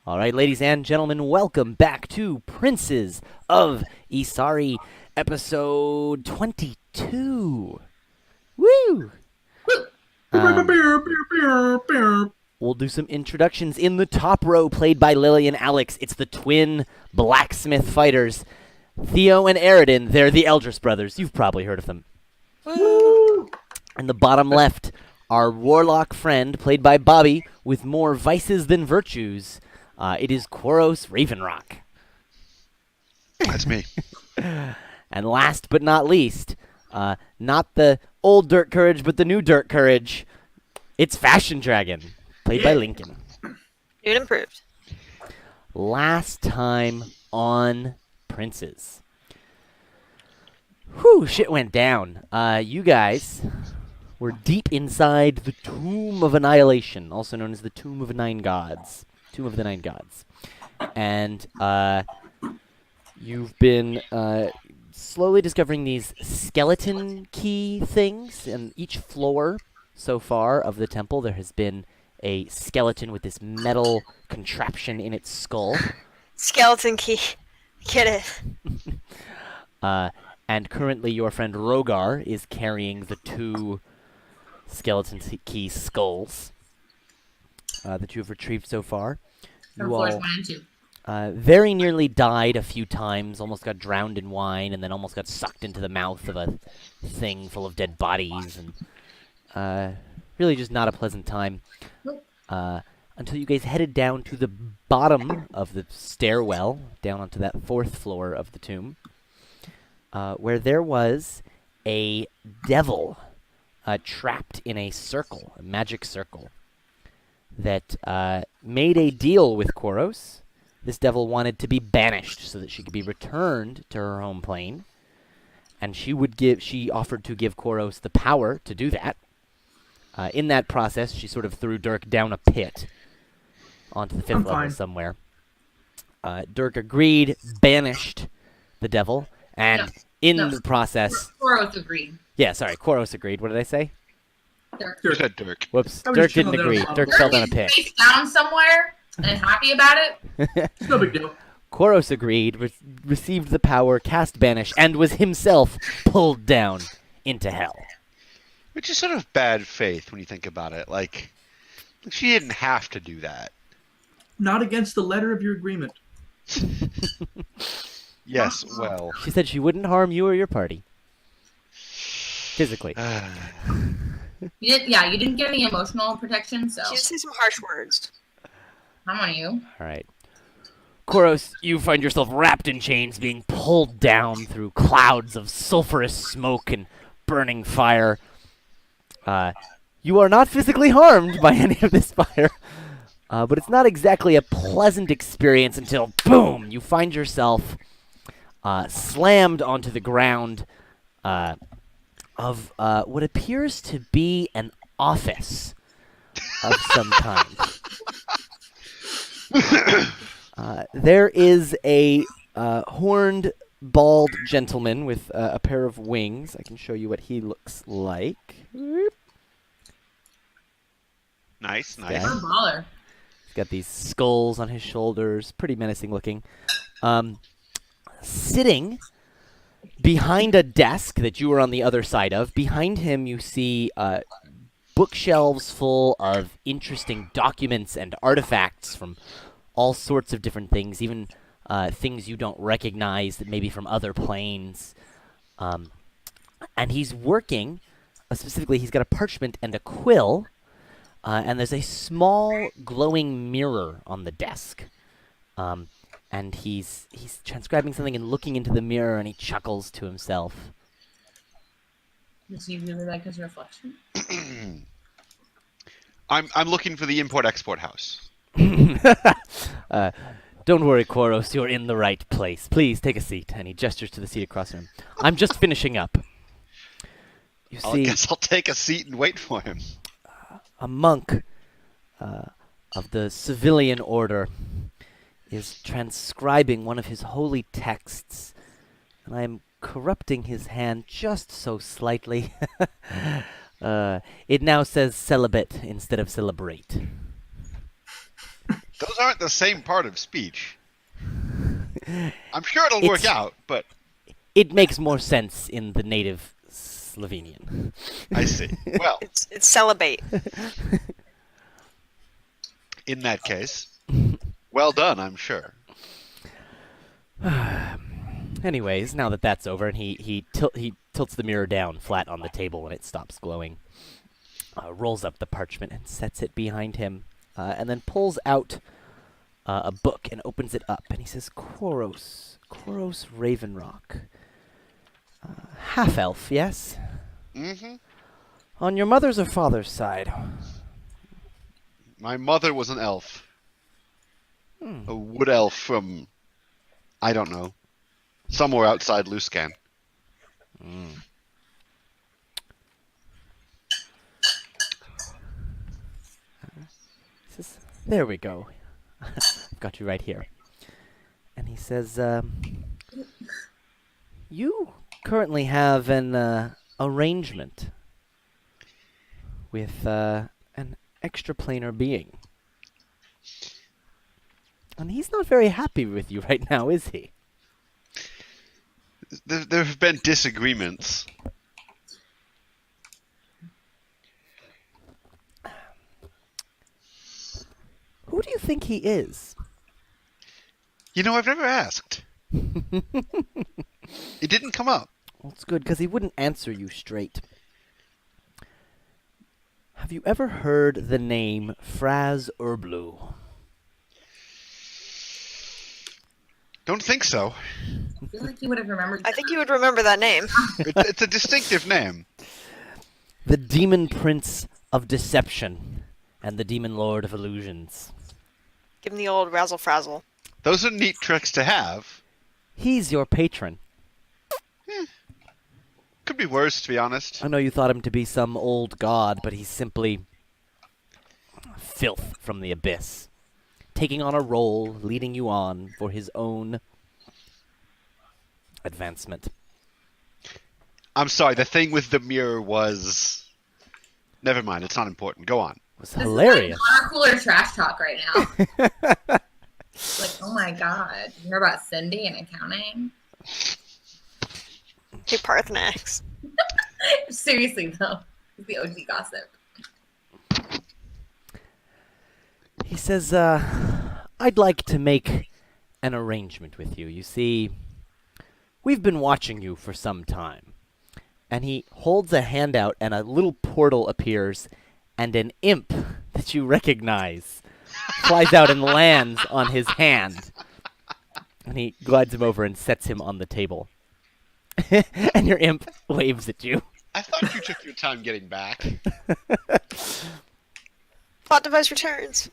All right, ladies and gentlemen, welcome back to Princes of Isari, episode 22. Woo! We'll do some introductions. In the top row, played by Lily and Alex, it's the twin blacksmith fighters, Theo and Aridin. They're the Eldris brothers. You've probably heard of them. Woo! In the bottom left, our warlock friend, played by Bobby, with more vices than virtues. It is Quaros Ravenrock. That's me. And last but not least, not the old Dirt Courage, but the new Dirt Courage, it's Fashion Dragon, played by Lincoln. New and improved. Last time on Princes. Whew, shit went down. You guys were deep inside the Tomb of Annihilation, also known as the Tomb of the Nine Gods. Tomb of the Nine Gods. And you've been slowly discovering these skeleton key things. And each floor so far of the temple, there has been a skeleton with this metal contraption in its skull. Skeleton key. Get it. And currently your friend Rogar is carrying the two skeleton key skulls that you have retrieved so far. You all very nearly died a few times, almost got drowned in wine, and then almost got sucked into the mouth of a thing full of dead bodies, and really just not a pleasant time. Until you guys headed down to the bottom of the stairwell, down onto that fourth floor of the tomb, where there was a devil trapped in a circle, a magic circle, that made a deal with Quaros. This devil wanted to be banished so that she could be returned to her home plane, and she offered to give Quaros the power to do that. In that process, she sort of threw Dirk down a pit onto the fifth level somewhere. Dirk agreed, banished the devil, and the process... Quaros agreed. Yeah, sorry, Quaros agreed. What did I say? Dirk. You said Dirk. Whoops, Dirk didn't agree. Dirk fell down a pit. Face down somewhere and happy about it. It's no big deal. Quaros agreed, received the power, cast Banish, and was himself pulled down into hell. Which is sort of bad faith when you think about it. Like, she didn't have to do that. Not against the letter of your agreement. Yes, well. She said she wouldn't harm you or your party. Physically. You didn't get any emotional protection, so She did say some harsh words. I'm on you. All right. Quaros, you find yourself wrapped in chains, being pulled down through clouds of sulfurous smoke and burning fire. You are not physically harmed by any of this fire, but it's not exactly a pleasant experience until, boom, you find yourself slammed onto the ground of what appears to be an office of some kind. There is a horned, bald gentleman with a pair of wings. I can show you what he looks like. Nice. What a baller. He's got these skulls on his shoulders, pretty menacing looking. Sitting behind a desk that you were on the other side of, behind him you see bookshelves full of interesting documents and artifacts from all sorts of different things, even things you don't recognize that maybe from other planes. And he's working, specifically he's got a parchment and a quill, and there's a small glowing mirror on the desk. And he's transcribing something and looking into the mirror, and he chuckles to himself. Does he really like his reflection? I'm looking for the import-export house. Don't worry, Quaros, you're in the right place. Please, take a seat. And he gestures to the seat across from him. I'm just finishing up. You I see, guess I'll take a seat and wait for him. a monk of the civilian order is transcribing one of his holy texts, and I am corrupting his hand just so slightly. It now says celibate instead of celebrate. Those aren't the same part of speech. I'm sure it'll work out, but It makes more sense in the native Slovenian. I see. Well, It's celibate. in that case, well done, I'm sure. Anyways, now that that's over, and he tilts the mirror down flat on the table, and it stops glowing. Rolls up the parchment and sets it behind him, and then pulls out a book and opens it up. And he says, Koros Ravenrock. Half-elf, yes? Mm-hmm. On your mother's or father's side? My mother was an elf. Hmm. A wood elf from, I don't know, somewhere outside Luskan. Says, there we go. I've got you right here. And he says, you currently have an arrangement with an extraplanar being. And he's not very happy with you right now, is he? There have been disagreements. Who do you think he is? You know, I've never asked. It didn't come up. Well, it's good, because he wouldn't answer you straight. Have you ever heard the name Fraz Urblu? Don't think so. I feel like you would have remembered. I think you would remember that name. It's a distinctive name. The Demon Prince of Deception and the Demon Lord of Illusions. Give him the old razzle frazzle. Those are neat tricks to have. He's your patron. Could be worse, to be honest. I know you thought him to be some old god, but he's simply filth from the abyss, taking on a role, leading you on for his own advancement. I'm sorry, the thing with the mirror was... Never mind, it's not important. Go on. It was This hilarious. is like water cooler trash talk right now. Like, oh my god, you hear about Cindy and accounting? Hey, Parthenax. Seriously though, it's the OG gossip. He says, I'd like to make an arrangement with you. You see, we've been watching you for some time. And he holds a hand out, and a little portal appears, and an imp that you recognize flies out and lands on his hand. And he glides him over and sets him on the table. And your imp waves at you. I thought you took your time getting back. Plot device returns.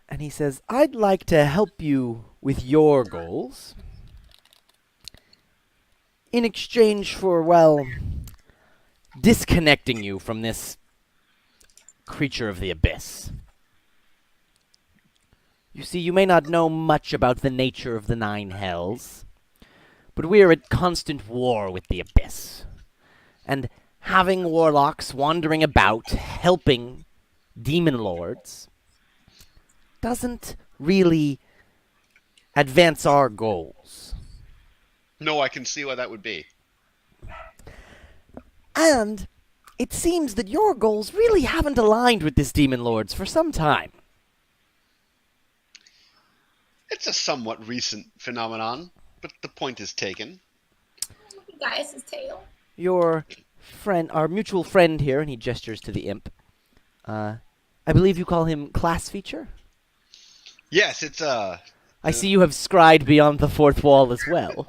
And he says, I'd like to help you with your goals in exchange for, well, disconnecting you from this creature of the abyss. You see, you may not know much about the nature of the Nine Hells, but we are at constant war with the abyss. And having warlocks wandering about, helping demon lords, doesn't really advance our goals. No, I can see why that would be. And it seems that your goals really haven't aligned with this demon lord's for some time. It's a somewhat recent phenomenon, but the point is taken. Look at Gaius' tail. Your friend, our mutual friend here, and he gestures to the imp. I believe you call him Class Feature? Yes, it's I see you have scried beyond the fourth wall as well.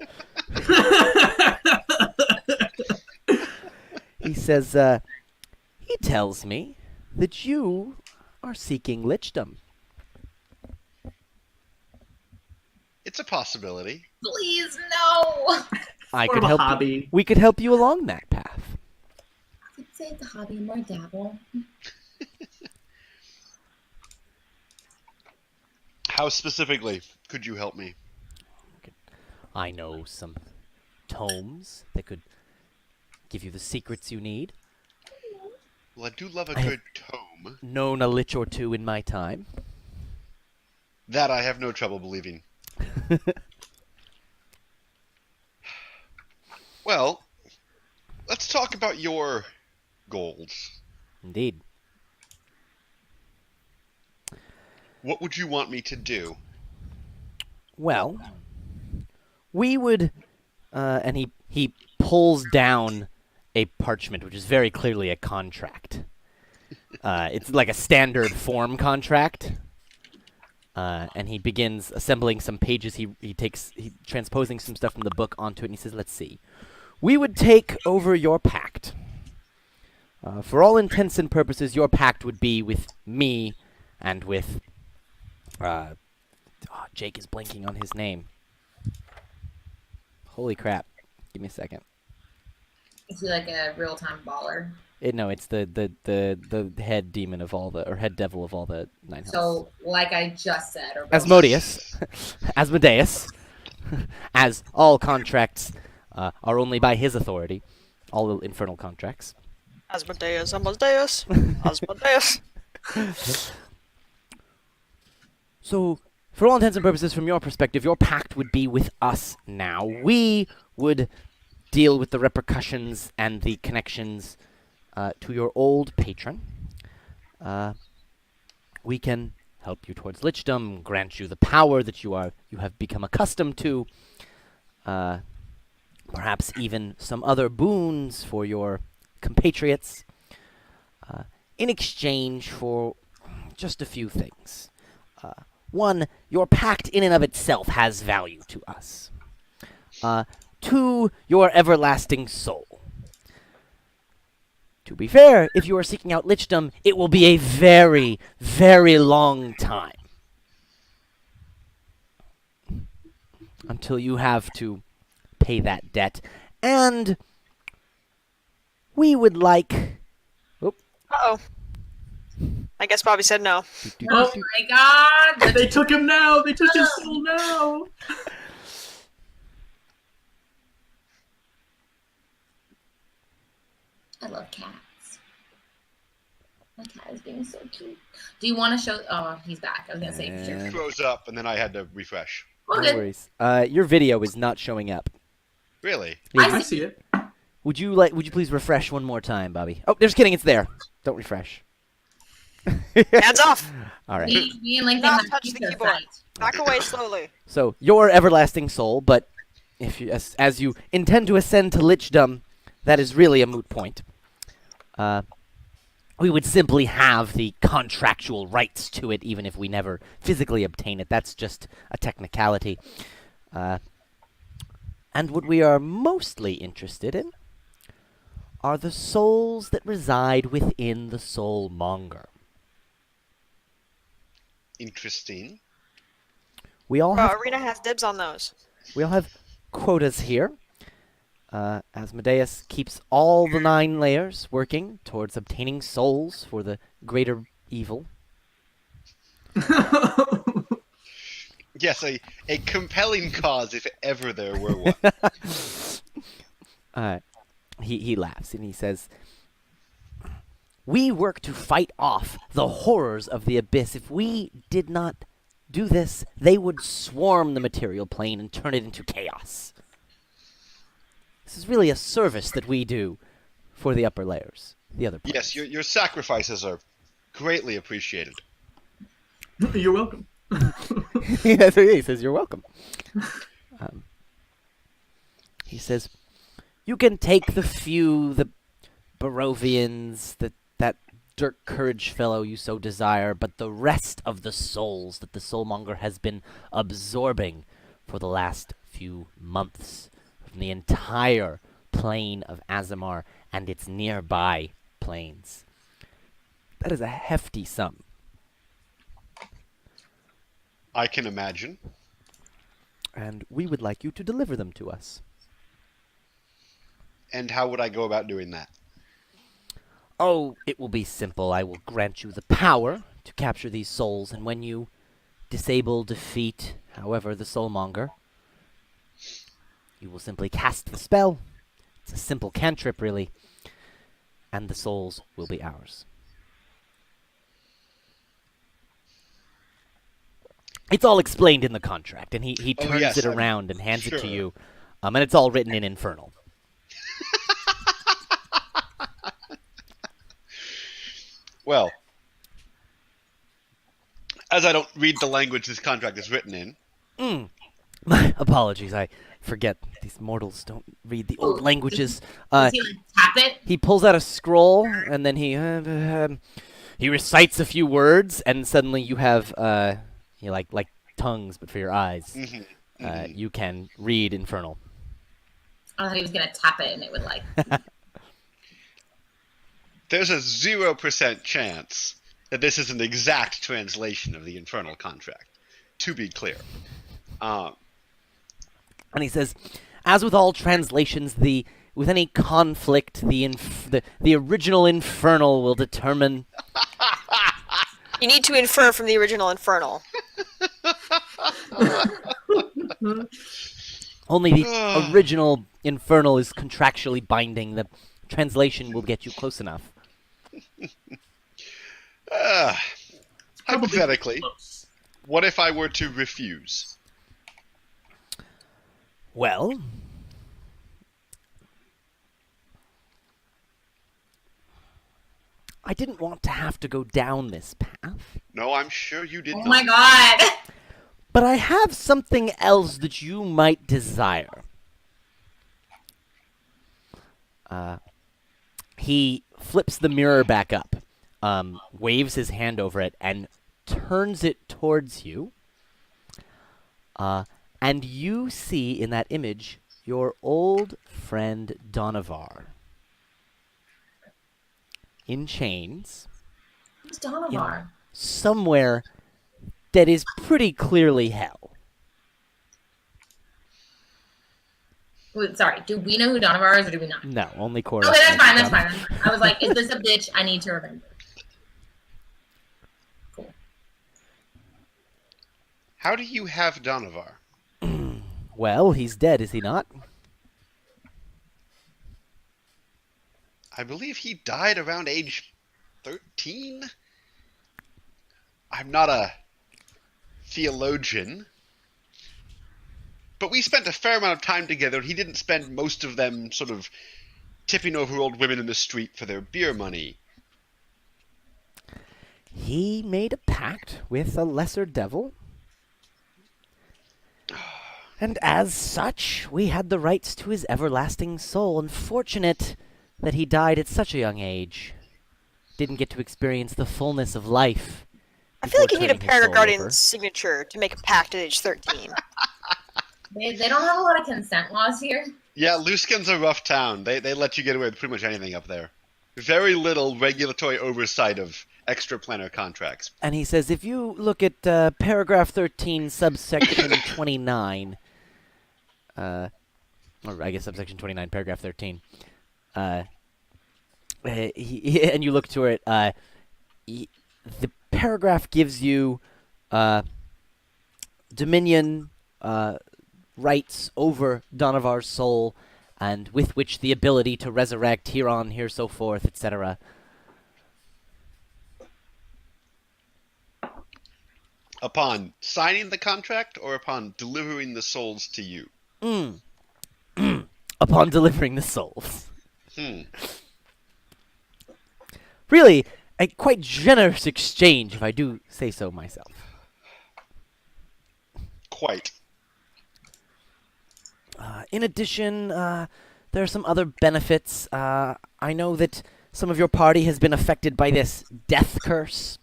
He says, he tells me that you are seeking lichdom. it's a possibility. Please, no! I More could of a help. hobby. We could help you along that path. I'd say it's a hobby, more dabble. How specifically could you help me? I know some tomes that could give you the secrets you need. Well, I do love a I have- good tome. known a lich or two in my time. That I have no trouble believing. Well, let's talk about your goals. Indeed. What would you want me to do? Well, we would, and he pulls down a parchment, which is very clearly a contract. It's like a standard form contract. And he begins assembling some pages. He transposing some stuff from the book onto it, and he says, "Let's see. We would take over your pact. For all intents and purposes, your pact would be with me and with Jake is blanking on his name. Holy crap. Give me a second. Is he like a real-time baller? No, it's the head demon of all the, or head devil of all the nine hells. So, like I just said, or Asmodeus. Asmodeus. As all contracts are only by his authority. All infernal contracts. Asmodeus, Asmodeus, Asmodeus. So, for all intents and purposes, from your perspective, your pact would be with us now. We would deal with the repercussions and the connections to your old patron. We can help you towards lichdom, grant you the power that you have become accustomed to. Perhaps even some other boons for your compatriots. In exchange for just a few things. One, your pact in and of itself has value to us. Two, your everlasting soul. To be fair, if you are seeking out lichdom, it will be a very, very long time. Until you have to pay that debt. And we would like... Uh-oh. I guess Bobby said no. Oh my god! They took him now! They took his soul now! I love cats. My cat is being so cute. Do you want to show? Oh, he's back. I was gonna say for sure. It froze up, and then I had to refresh. Well, No good. worries. Your video is not showing up. Really? I see it. Would you please refresh one more time, Bobby? Oh, just kidding, it's there. Don't refresh. Hands off. All right. Me and Lincoln Not have touch the pizza keyboard. fight. Back away slowly. So, your everlasting soul, but if you, as you intend to ascend to lichdom, that is really a moot point. We would simply have the contractual rights to it, even if we never physically obtain it. That's just a technicality. And what we are mostly interested in are the souls that reside within the soulmonger. Interesting. We all have Arena has dibs on those. quotas here. Asmodeus keeps all the 9 layers working towards obtaining souls for the greater evil. Yes, a compelling cause if ever there were one. He laughs and he says, "We work to fight off the horrors of the abyss. If we did not do this, they would swarm the material plane and turn it into chaos. This is really a service that we do for the upper layers, the other planes." Yes, your sacrifices are greatly appreciated. You're welcome. That's what he says. You're welcome. He says, "You can take the few, the Barovians, that Dirk Courage fellow you so desire, but the rest of the souls that the soulmonger has been absorbing for the last few months from the entire plane of Azamar and its nearby planes. That is a hefty sum. I can imagine. And we would like you to deliver them to us." And how would I go about doing that? "Oh, it will be simple. I will grant you the power to capture these souls, and when you disable, defeat, however, the soulmonger, you will simply cast the spell. It's a simple cantrip, really, and the souls will be ours." It's all explained in the contract, and he Oh, turns yes, it I'm around and hands it to sure. you, and it's all written in Infernal. Well, as I don't read the language this contract is written in, My apologies, I forget these mortals don't read the old languages. Does he like tap it? He pulls out a scroll, and then he recites a few words, and suddenly you have like tongues, but for your eyes. You can read Infernal. I thought he was gonna tap it and it would like. there's a 0% chance that this is an exact translation of the Infernal contract, to be clear. And he says, as with all translations, with any conflict, the original Infernal will determine. You need to infer from the original Infernal. Only the original Infernal is contractually binding. The translation will get you close enough. Hypothetically, what if I were to refuse? Well, I didn't want to have to go down this path. No, I'm sure you did Oh not. my god! But I have something else that you might desire. He flips the mirror back up, waves his hand over it, and turns it towards you. And you see in that image your old friend Donovar. In chains. Who's Donovar? Somewhere that is pretty clearly hell. Wait, sorry, do we know who Donovar is or do we not? No, only Cora. Okay, that's fine. I was like, is this a bitch I need to remember? Cool. How do you have Donovar? Well, he's dead, is he not? I believe he died around age 13? I'm not a theologian, but we spent a fair amount of time together, and he didn't spend most of them sort of tipping over old women in the street for their beer money. He made a pact with a lesser devil. And as such, we had the rights to his everlasting soul. Unfortunate that he died at such a young age. Didn't get to experience the fullness of life. I feel like you before need a turning his soul Paraguardian over. signature to make a pact at age 13. They don't have a lot of consent laws here. Yeah, Luskin's a rough town. They let you get away with pretty much anything up there. Very little regulatory oversight of extraplanar contracts. And he says, if you look at paragraph 13, subsection 29, or I guess subsection 29, paragraph 13, and you look to it, the paragraph gives you dominion, rights over Donovar's soul, and with which the ability to resurrect hereon, here so forth, etc. Upon signing the contract or upon delivering the souls to you? Upon delivering the souls. Hmm. Really, a quite generous exchange, if I do say so myself. Quite. In addition, there are some other benefits. I know that some of your party has been affected by this death curse.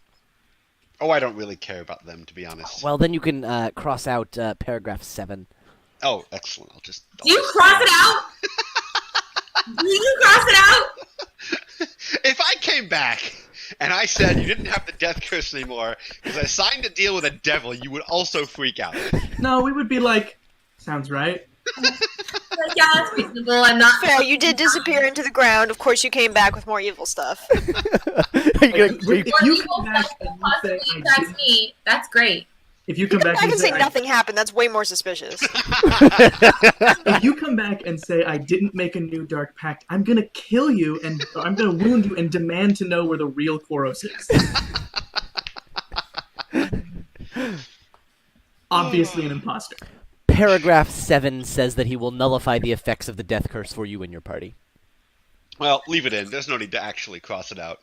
Oh, I don't really care about them, to be honest. Well, then you can cross out paragraph 7. Oh, excellent. I'll just... Do you cross it out? Do you cross it out? If I came back and I said you didn't have the death curse anymore because I signed a deal with a devil, you would also freak out. No, we would be like, sounds right. Like, yeah, that's reasonable. I'm not. Fair, you did disappear into the ground. Of course, you came back with more evil stuff. Are you gonna- If What you evil come back stuff and could you possibly say I affect didn't- me? That's great. if you come back I and can say say nothing happened. That's way more suspicious. if you come back and say I didn't make a new dark pact, I'm gonna kill you and I'm gonna wound you and demand to know where the real Koros is. obviously an imposter. Paragraph 7 says that he will nullify the effects of the death curse for you and your party. Well, leave it in. There's no need to actually cross it out.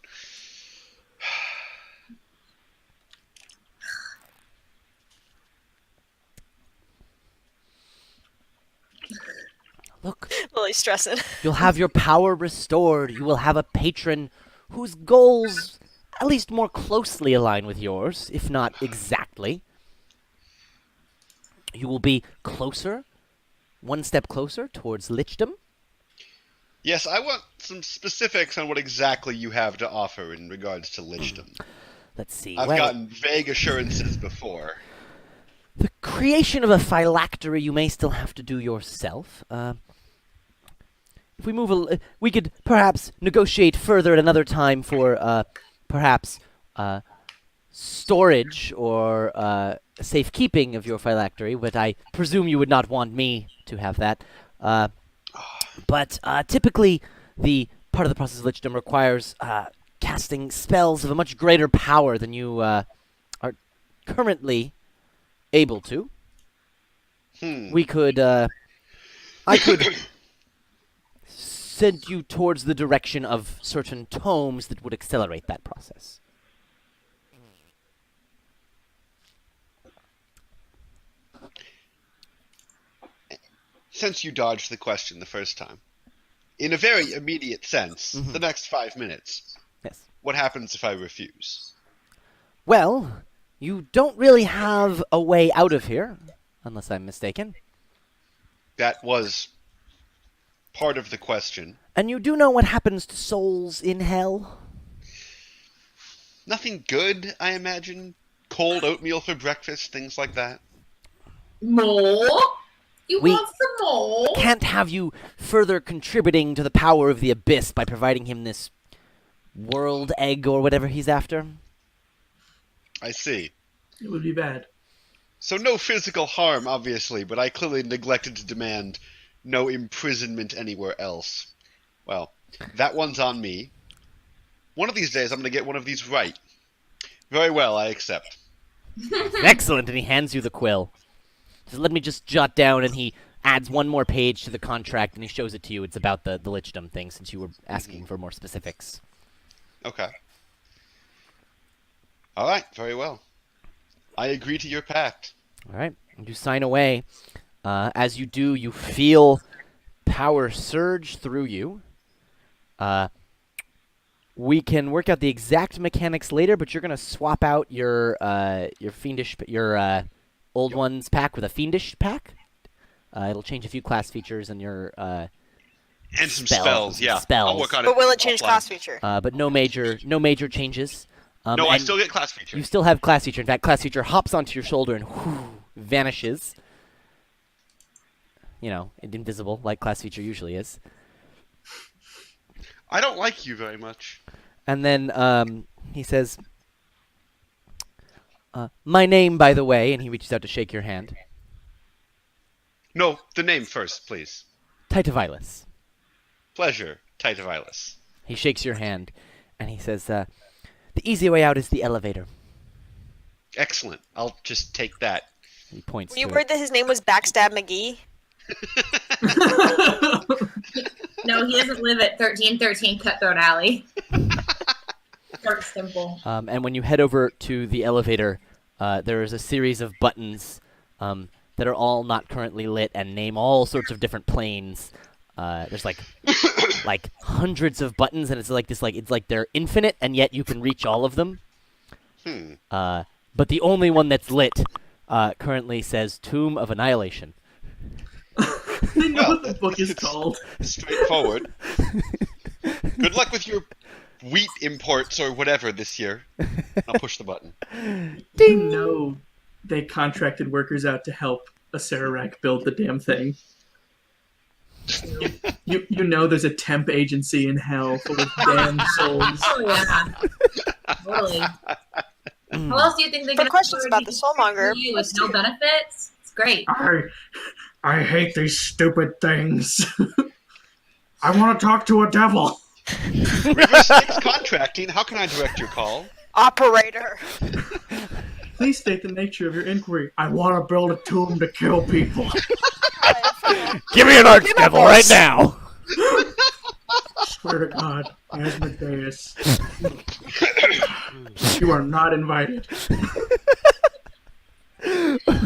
Look, Lily's stressing. you'll have your power restored. You will have a patron whose goals at least more closely align with yours, if not exactly. You will be closer, one step closer towards lichdom. Yes, I want some specifics on what exactly you have to offer in regards to lichdom. Let's see. I've well, gotten vague assurances before. the creation of a phylactery you may still have to do yourself. If we move, we could perhaps negotiate further at another time for perhaps storage or safekeeping of your phylactery, but I presume you would not want me to have that. But typically, the part of the process of lichdom requires casting spells of a much greater power than you are currently able to. We could, I could send you towards the direction of certain tomes that would accelerate that process. Since you dodged the question the first time, in a very immediate sense, the next 5 minutes, Yes. what happens if I refuse? Well, you don't really have a way out of here, unless I'm mistaken. That was part of the question. And you do know what happens to souls in hell? Nothing good, I imagine. Cold oatmeal for breakfast, things like that. More? You We- want some more? Can't have you further contributing to the power of the abyss by providing him this world egg or whatever he's after. I see. It would be bad. So no physical harm, obviously, but I clearly neglected to demand no imprisonment anywhere else. Well, that one's on me. One of these days I'm going to get one of these right. Very well, I accept. Excellent, and he hands you the quill. Says, let me just jot down, and he adds one more page to the contract, and he shows it to you. It's about the lichdom thing, since you were asking for more specifics. Okay. All right, very well. I agree to your pact. All right, and you sign away. As you do, you feel power surge through you. We can work out the exact mechanics later, but you're gonna swap out your fiendish, old ones pack with a fiendish pack. It'll change a few class features and your And some Spell- spells, yeah. spells. I'll work on it. But will it change offline. class feature? but no major changes. No, I and still get class feature. you still have class feature. In fact, class feature hops onto your shoulder and vanishes. You know, invisible, like class feature usually is. I don't like you very much. And then he says, my name, by the way, and he reaches out to shake your hand. No, the name first, please. Titavilis. Pleasure, Titavilis. He shakes your hand, and he says, the easy way out is the elevator. Excellent. I'll just take that. He points Were you to worried it. that his name was Backstab McGee? No, he doesn't live at 1313 Cutthroat Alley. Dark Simple. And when you head over to the elevator, there is a series of buttons that are all not currently lit and name all sorts of different planes. There's like hundreds of buttons, and it's like they're infinite, and yet you can reach all of them. But the only one that's lit currently says Tomb of Annihilation. They know Well, what the book is it's- called. Straightforward. Good luck with your wheat imports or whatever this year. I'll push the button. You know they contracted workers out to help a Sararak build the damn thing. You know there's a temp agency in hell full of damned souls. Oh, yeah. Totally. How else do you think they For can questions afford about the to Soulmonger, you with no benefits? It's great. I hate these stupid things. I want to talk to a devil. River Styx Contracting, how can I direct your call? Operator. Please state the nature of your inquiry. I want to build a tomb to kill people. Give me an archdevil right now. Swear to God, Asmodeus, you are not invited.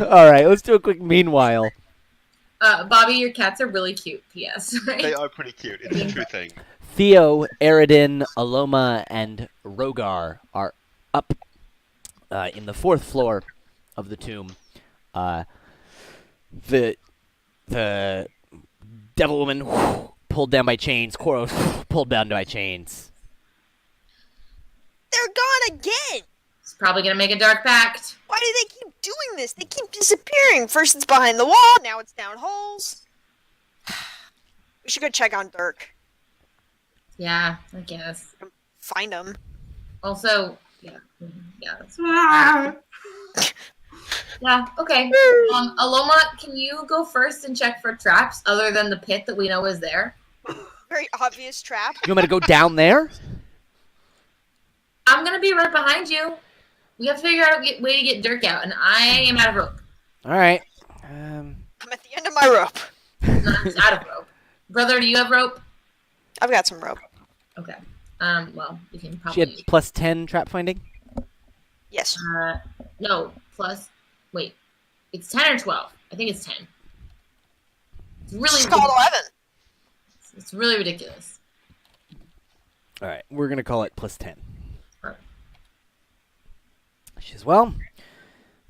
All right, let's do a quick meanwhile. Bobby, your cats are really cute. P.S. Right? They are pretty cute. It's a true thing. Theo, Aridin, Aloma, and Rogar are up in the 4th floor of the tomb. The devil woman pulled down by chains. Koros pulled down by chains. They're gone again! He's probably gonna make a dark pact. Why do they keep doing this? They keep disappearing. First it's behind the wall, now it's down holes. We should go check on Dirk. Yeah, I guess. Find him. Also, yeah, that's yeah. Okay. Aloma, can you go first and check for traps other than the pit that we know is there? Very obvious trap. You want me to go down there? I'm gonna be right behind you. We have to figure out a way to get Dirk out, and I am out of rope. All right. I'm at the end of my rope. Not out of rope. Brother, do you have rope? I've got some rope. Okay. Well, you can probably. She had plus 10 trap finding. Yes. No, plus. Wait, it's 10 or 12. I think it's 10. It's really. It's called 11. It's really ridiculous. All right, we're gonna call it plus 10. Alright. She says, "Well,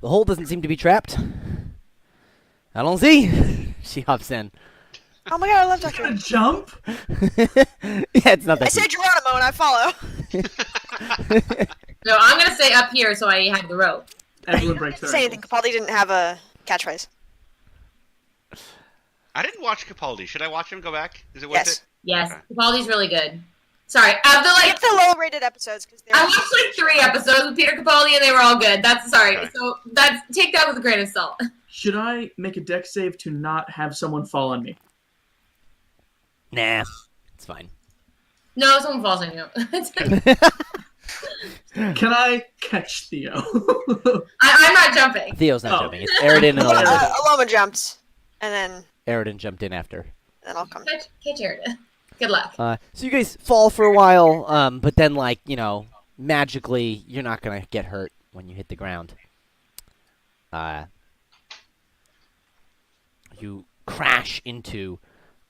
the hole doesn't seem to be trapped. I don't see." She hops in. Oh my god, I love Dr. Gonna jump? Yeah, it's not that I said Geronimo and I follow. No, I'm gonna stay up here so I have the rope. Everyone breaks their Say anything. ankles. Capaldi didn't have a catchphrase. I didn't watch Capaldi. Should I watch him go back? Is it worth Yes. it? Yes, Okay. Capaldi's really good. Sorry, of the It's the low-rated episodes because they're. I watched like 3 episodes with Peter Capaldi and they were all good. That's sorry. Okay. So take that with a grain of salt. Should I make a dex save to not have someone fall on me? Nah, it's fine. No, someone falls on you. Can I catch Theo? I'm not jumping. Theo's not Oh. jumping. It's Aridin and Aloma. Aloma jumped, and then Aridin jumped in after. I'll come. Catch Jared. Good luck. So you guys fall for a while, but then, like, magically, you're not going to get hurt when you hit the ground. You crash into,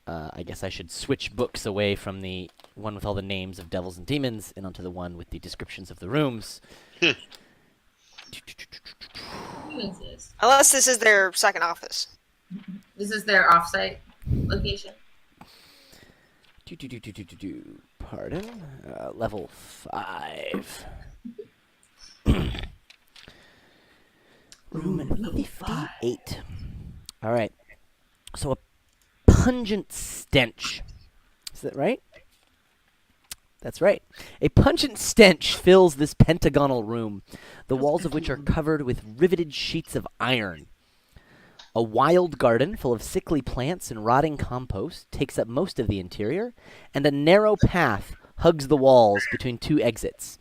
I guess I should switch books away from the one with all the names of devils and demons and onto the one with the descriptions of the rooms. Who is this? Unless this is their second office. This is their offsite location. Pardon? Level 5. Room Level 5. 58. Alright. So a pungent stench. Is that right? That's right. A pungent stench fills this pentagonal room, the walls of which are covered with riveted sheets of iron. A wild garden full of sickly plants and rotting compost takes up most of the interior, and a narrow path hugs the walls between 2 exits.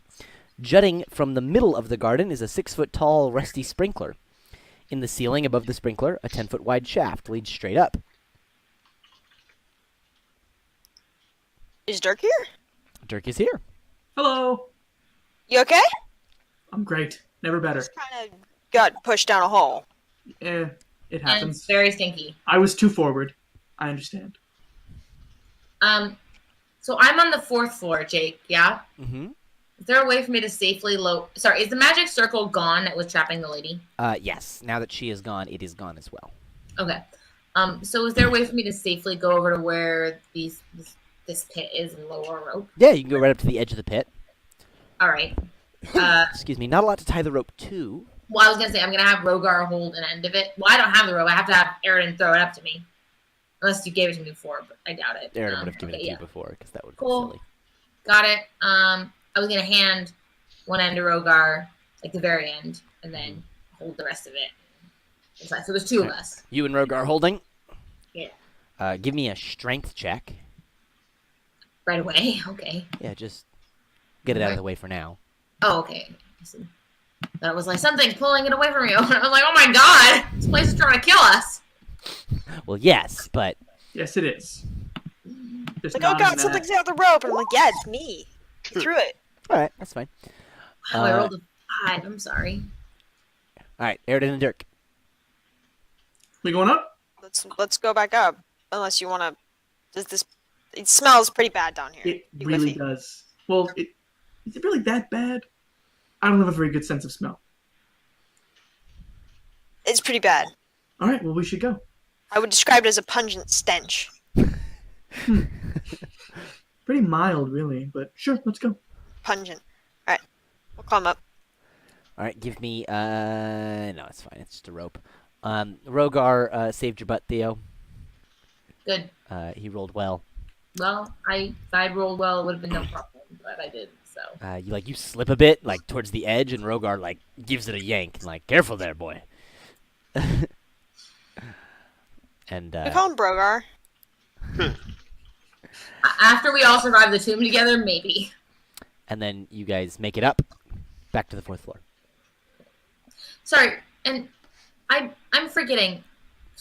Jutting from the middle of the garden is a 6-foot-tall rusty sprinkler. In the ceiling above the sprinkler, a 10-foot-wide shaft leads straight up. Is Dirk here? Dirk is here. Hello. You okay? I'm great. Never better. Just kind of got pushed down a hole. It And happens. it's very stinky. I was too forward. I understand. So I'm on the 4th floor, Jake, yeah? Mm-hmm. Is there a way for me to safely Sorry, is the magic circle gone that was trapping the lady? Yes. Now that she is gone, it is gone as well. Okay. So is there a way for me to safely go over to where this pit is and lower a rope? Yeah, you can go right up to the edge of the pit. All right. Excuse me. Not a lot to tie the rope to. Well, I was going to say, I'm going to have Rogar hold an end of it. Well, I don't have the rope. I have to have Aaron throw it up to me. Unless you gave it to me before, but I doubt it. Aaron would have given it to yeah. you before, because that would be Cool. silly. Got it. I was going to hand one end to Rogar, like the very end, and then hold the rest of it. So there's 2 of us. You and Rogar holding? Yeah. Give me a strength check. Right away. Okay. Yeah, just get it out of the way for now. Oh, okay. Listen. That was like something's pulling it away from you. I was like, oh my god, this place is trying to kill us. Well, yes, but Yes, it is. Just Like, oh nodding god, that. something's out the rope. And I'm like, yeah, it's me. Get through it. all right, that's fine. Wow, I rolled a 5. I'm sorry. All right, Airden and Dirk. We going up? Let's go back up. Unless you want to. Does this? It smells pretty bad down here. It You really whiffy? does. Well, is it really that bad? I don't have a very good sense of smell. It's pretty bad. All right, well, we should go. I would describe it as a pungent stench. Pretty mild, really, but sure, let's go. Pungent. All right, we'll climb up. All right, give me. No, it's fine. It's just a rope. Rogar saved your butt, Theo. Good. He rolled well. Well, if I'd rolled well, it would have been no problem, but I didn't. So You slip a bit like towards the edge, and Rogar gives it a yank, and careful there, boy. And We call him Brogar. after we all survive the tomb together, maybe. and then you guys make it up, back to the 4th floor. Sorry, and I'm forgetting.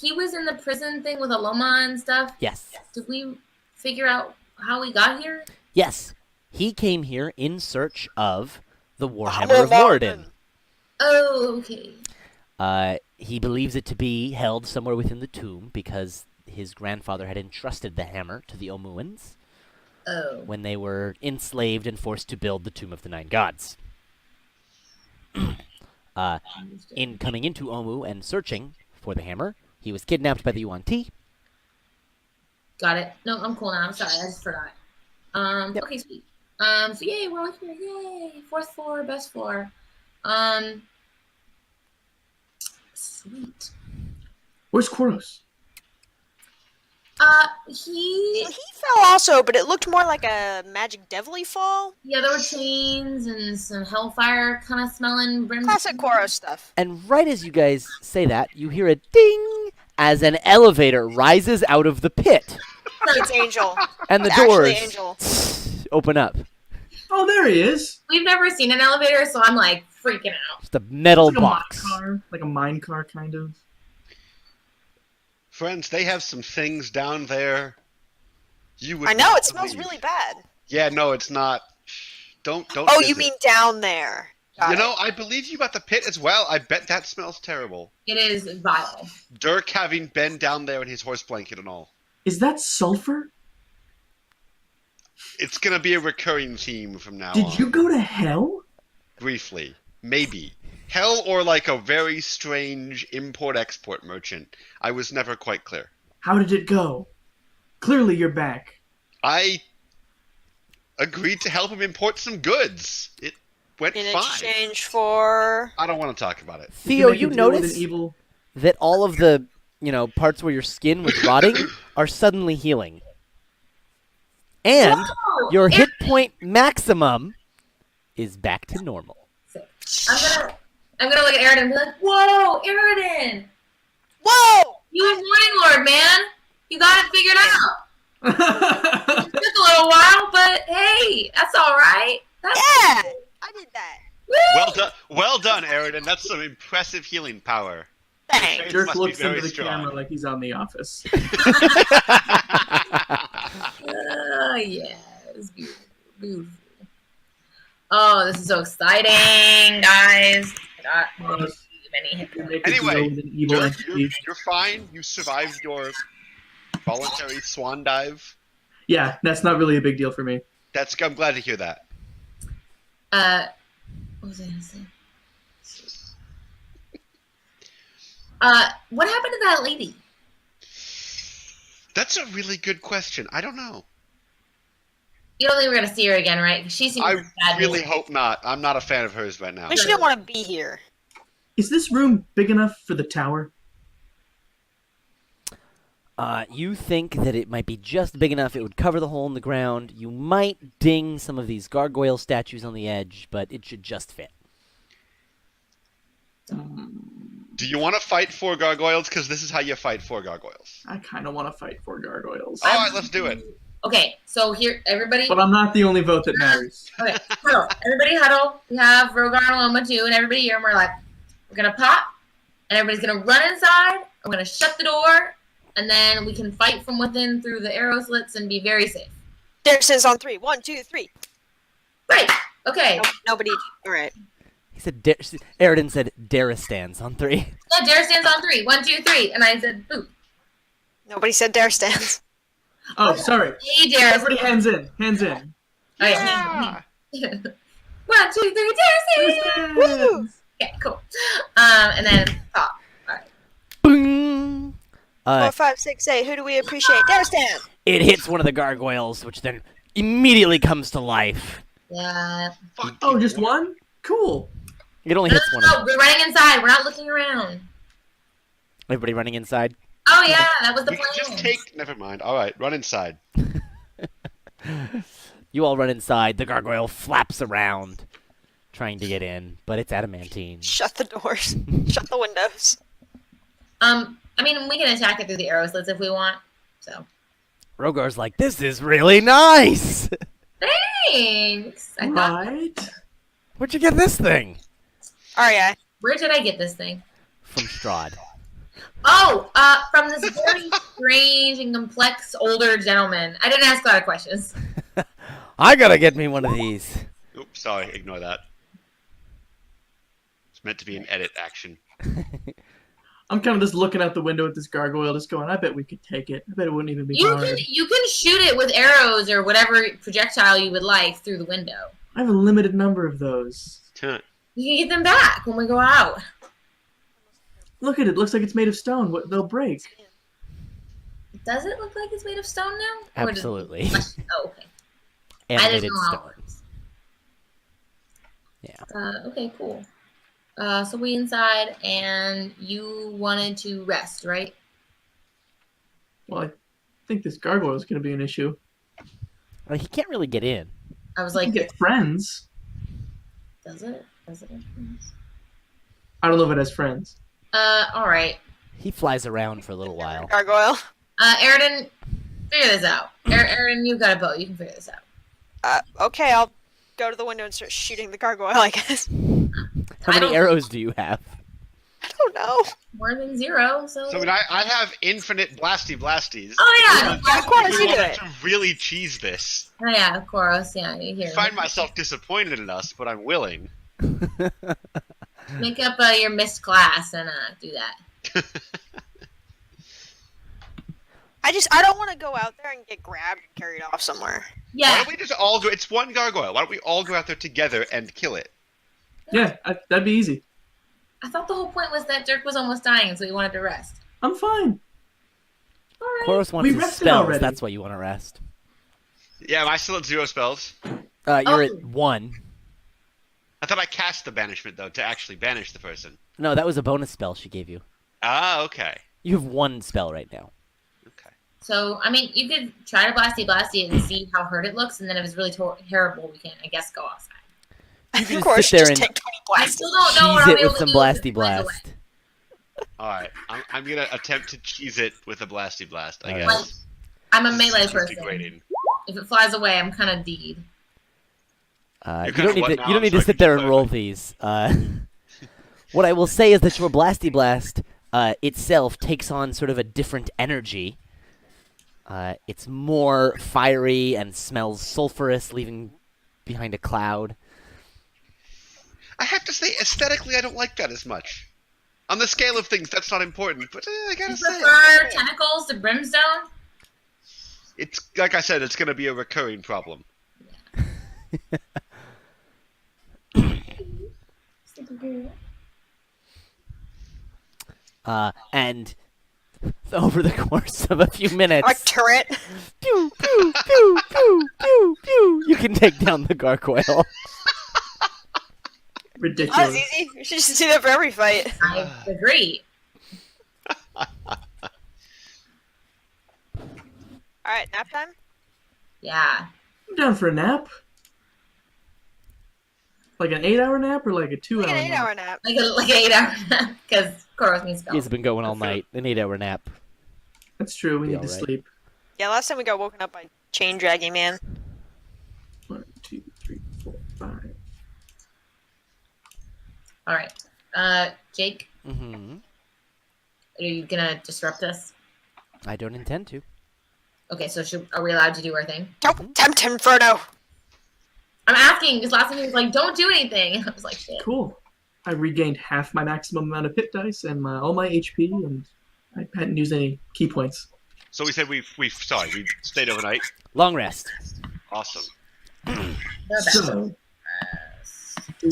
He was in the prison thing with Aloma and stuff. Yes. Did we figure out how we got here? Yes. He came here in search of the Warhammer Hammer of Moradin. Oh, okay. He believes it to be held somewhere within the tomb because his grandfather had entrusted the hammer to the Omuans Oh. when they were enslaved and forced to build the Tomb of the Nine Gods. In coming into Omu and searching for the hammer, he was kidnapped by the Yuan-Ti. Got it. No, I'm cool now. I'm sorry, I just forgot. Yep. Okay, sweet. So yay, we're all here. Yay! 4th floor, best floor. Sweet. Where's Koros? He. He fell also, but it looked more like a magic devilly fall. Yeah, there were chains and some hellfire kind of smelling. Classic Koro stuff. And right as you guys say that, you hear a ding as an elevator rises out of the pit. It's Angel. And the It's actually doors Angel. open up. Oh, there he is. We've never seen an elevator, so I'm like freaking out. Just a metal Like a box. mine car, like a mine car, kind of. Friends, they have some things down there. You would I know, not it smells believe. really bad. Yeah, no, it's not. Don't. Oh, you visit. mean down there. Got You it. know, I believe you about the pit as well. I bet that smells terrible. It is vile. Dirk having been down there in his horse blanket and all. Is that sulfur? It's gonna be a recurring theme from now on. Did you go to hell? Briefly, maybe hell or like a very strange import-export merchant. I was never quite clear. How did it go? Clearly, you're back. I agreed to help him import some goods. It went In fine. exchange for. I don't want to talk about it. Theo, make a you deal with notice an evil. that all of the, parts where your skin was rotting are suddenly healing. And Whoa! your hit point maximum is back to normal. I'm gonna look at Aridin and be like, "Whoa, Aridin! Whoa! You a Morning Lord, man! You got it figured out. It took a little while, but hey, that's all right. That's Yeah! I did that. Woo! Well done, Aridin. That's some impressive healing power. Thanks. Dirk Must be looks into very the strong. camera like he's on The Office. Yeah, it's beautiful. Beautiful. Oh, this is so exciting, guys. I got many hit You points. make a Anyway, deal with an evil Dirk, entity. you're fine. You survived your voluntary swan dive. Yeah, that's not really a big deal for me. I'm glad to hear that. What was I gonna say? What happened to that lady? That's a really good question. I don't know. You don't think we're gonna see her again, right? 'Cause she seems I bad. really hope not. I'm not a fan of hers right now. But she didn't want to be here. Is this room big enough for the tower? You think that it might be just big enough it would cover the hole in the ground. You might ding some of these gargoyle statues on the edge, but it should just fit. Do you want to fight 4 gargoyles? Because this is how you fight 4 gargoyles. I kind of want to fight 4 gargoyles. All right, let's do it. Okay, so here, everybody. But I'm not the only vote that matters. Okay, huddle. Everybody huddle. We have Rogar and Loma too, and everybody here, and we're like, we're gonna pop, and everybody's gonna run inside. I'm gonna shut the door, and then we can fight from within through the arrow slits and be very safe. There says on 3. 1, 2, 3. Right. Okay. Nobody. All right. He said, Aridin said, Dara stands on 3. Yeah, Dara stands on 3. 1, 2, 3, and I said, boop. Nobody said dare stands. Oh, sorry. Hey, Dara. Everybody hands in. Hands in. All right. Yeah. 1, 2, 3, Dara stands. Woo! Okay, cool. And then pop. All right. Boom! 4, 5, 6, 8. Who do we appreciate? Dare stand. It hits one of the gargoyles, which then immediately comes to life. Yeah. Fuck Oh, you. just one? Cool. It only No, hits one of them. we're running inside. We're not looking around. Everybody running inside. Oh yeah, that was the You plan. can just take. Never mind. All right, run inside. You all run inside. The gargoyle flaps around, trying to get in, but it's adamantine. Shut the doors. Shut the windows. I mean, we can attack it through the arrow slits if we want. So Rogar's like, this is really nice! thanks. I thought, Right? Where'd you get this thing? Alright, where did I get this thing? From Strahd. Oh, from this very strange and complex older gentleman. I didn't ask a lot of questions. I gotta get me one of these. Oops, sorry. Ignore that. It's meant to be an edit action. I'm kind of just looking out the window at this gargoyle, just going, I bet we could take it. I bet it wouldn't even be You hard. can shoot it with arrows or whatever projectile you would like through the window. I have a limited number of those. Huh. You can get them back when we go out. Look at it. Looks like it's made of stone. What? They'll break. Does it look like it's made of stone now? Or does- Absolutely. Oh, okay. I Animated didn't know how it stone. works. Yeah. Okay, cool. So we inside, and you wanted to rest, right? Well, I think this gargoyle is going to be an issue. Well, he can't really get in. I was I like, can get friends. does it? Does it? I don't know if it has friends. All right. He flies around for a little while. gargoyle. Aridin, figure this out. Aridin, you've got a bow. You can figure this out. Okay, I'll go to the window and start shooting the gargoyle, I guess. How I many don't- arrows do you have? I don't know. More than 0, so. So I mean, I have infinite blasties. Oh yeah, Yeah, of course you do wanted it. to really cheese this. Oh yeah, of course. Yeah, you hear. I find myself disappointed in us, but I'm willing. Make up your missed class and do that. I don't want to go out there and get grabbed and carried off somewhere. Why Yeah. don't we just all go? It's one gargoyle. Why don't we all go out there together and kill it? Yeah, that'd be easy. I thought the whole point was that Dirk was almost dying, so he wanted to rest. I'm fine. All right. Koros wants We his rested spells. already. That's why you want to rest. Yeah, am I still at 0 spells? You're Oh. at 1. I thought I cast the banishment though to actually banish the person. No, that was a bonus spell she gave you. Ah, okay. You have 1 spell right now. Okay. So, I mean, you could try to blasty it and see how hurt it looks, and then if it's really terrible, we can, I guess, go outside. You can Of just course, sit there just and take 20 I blasts. still don't know what cheese I'll it be able with to some do if blasty it flies away. blast. All right. I'm gonna attempt to cheese it with a blasty blast. I All right. guess. I'm a This melee is person. degrading. If it flies away, I'm kind of deed. You You're don't kinda need what to. now? You don't I'm need to sorry, sit could you there and roll clarify? these. What I will say is that your blasty blast itself takes on sort of a different energy. It's more fiery and smells sulfurous, leaving behind a cloud. I have to say, aesthetically, I don't like that as much. On the scale of things, that's not important, but I gotta You say, prefer tentacles to brimstone? it's like I said, it's gonna be a recurring problem. And over the course of a few minutes, Like turret. pew, pew, pew, pew, pew, pew, you can take down the gargoyle. Oh, Ridiculous. that's easy. You should just do that for every fight. I agree. Alright, nap time? Yeah. I'm down for a nap. Like an 8-hour nap or like a 2-hour Like an nap? 8-hour nap. Like an 8 hour, because Koros needs spells. He's been going all night. An 8-hour nap. That's true. We Be need to alright. sleep. Yeah, last time we got woken up by Chain draggy man. 1, 2, 3, 4, 5. All right. Jake, Mm-hmm. are you gonna disrupt us? I don't intend to. Okay, so are we allowed to do our thing? Don't tempt him, Frodo. I'm asking because last time he was like, "Don't do anything." I was like, "Shit." Cool. I regained half my maximum amount of hit dice and all my HP, and I hadn't used any key points. So we said we stayed overnight. Long rest. Awesome. They're back. So,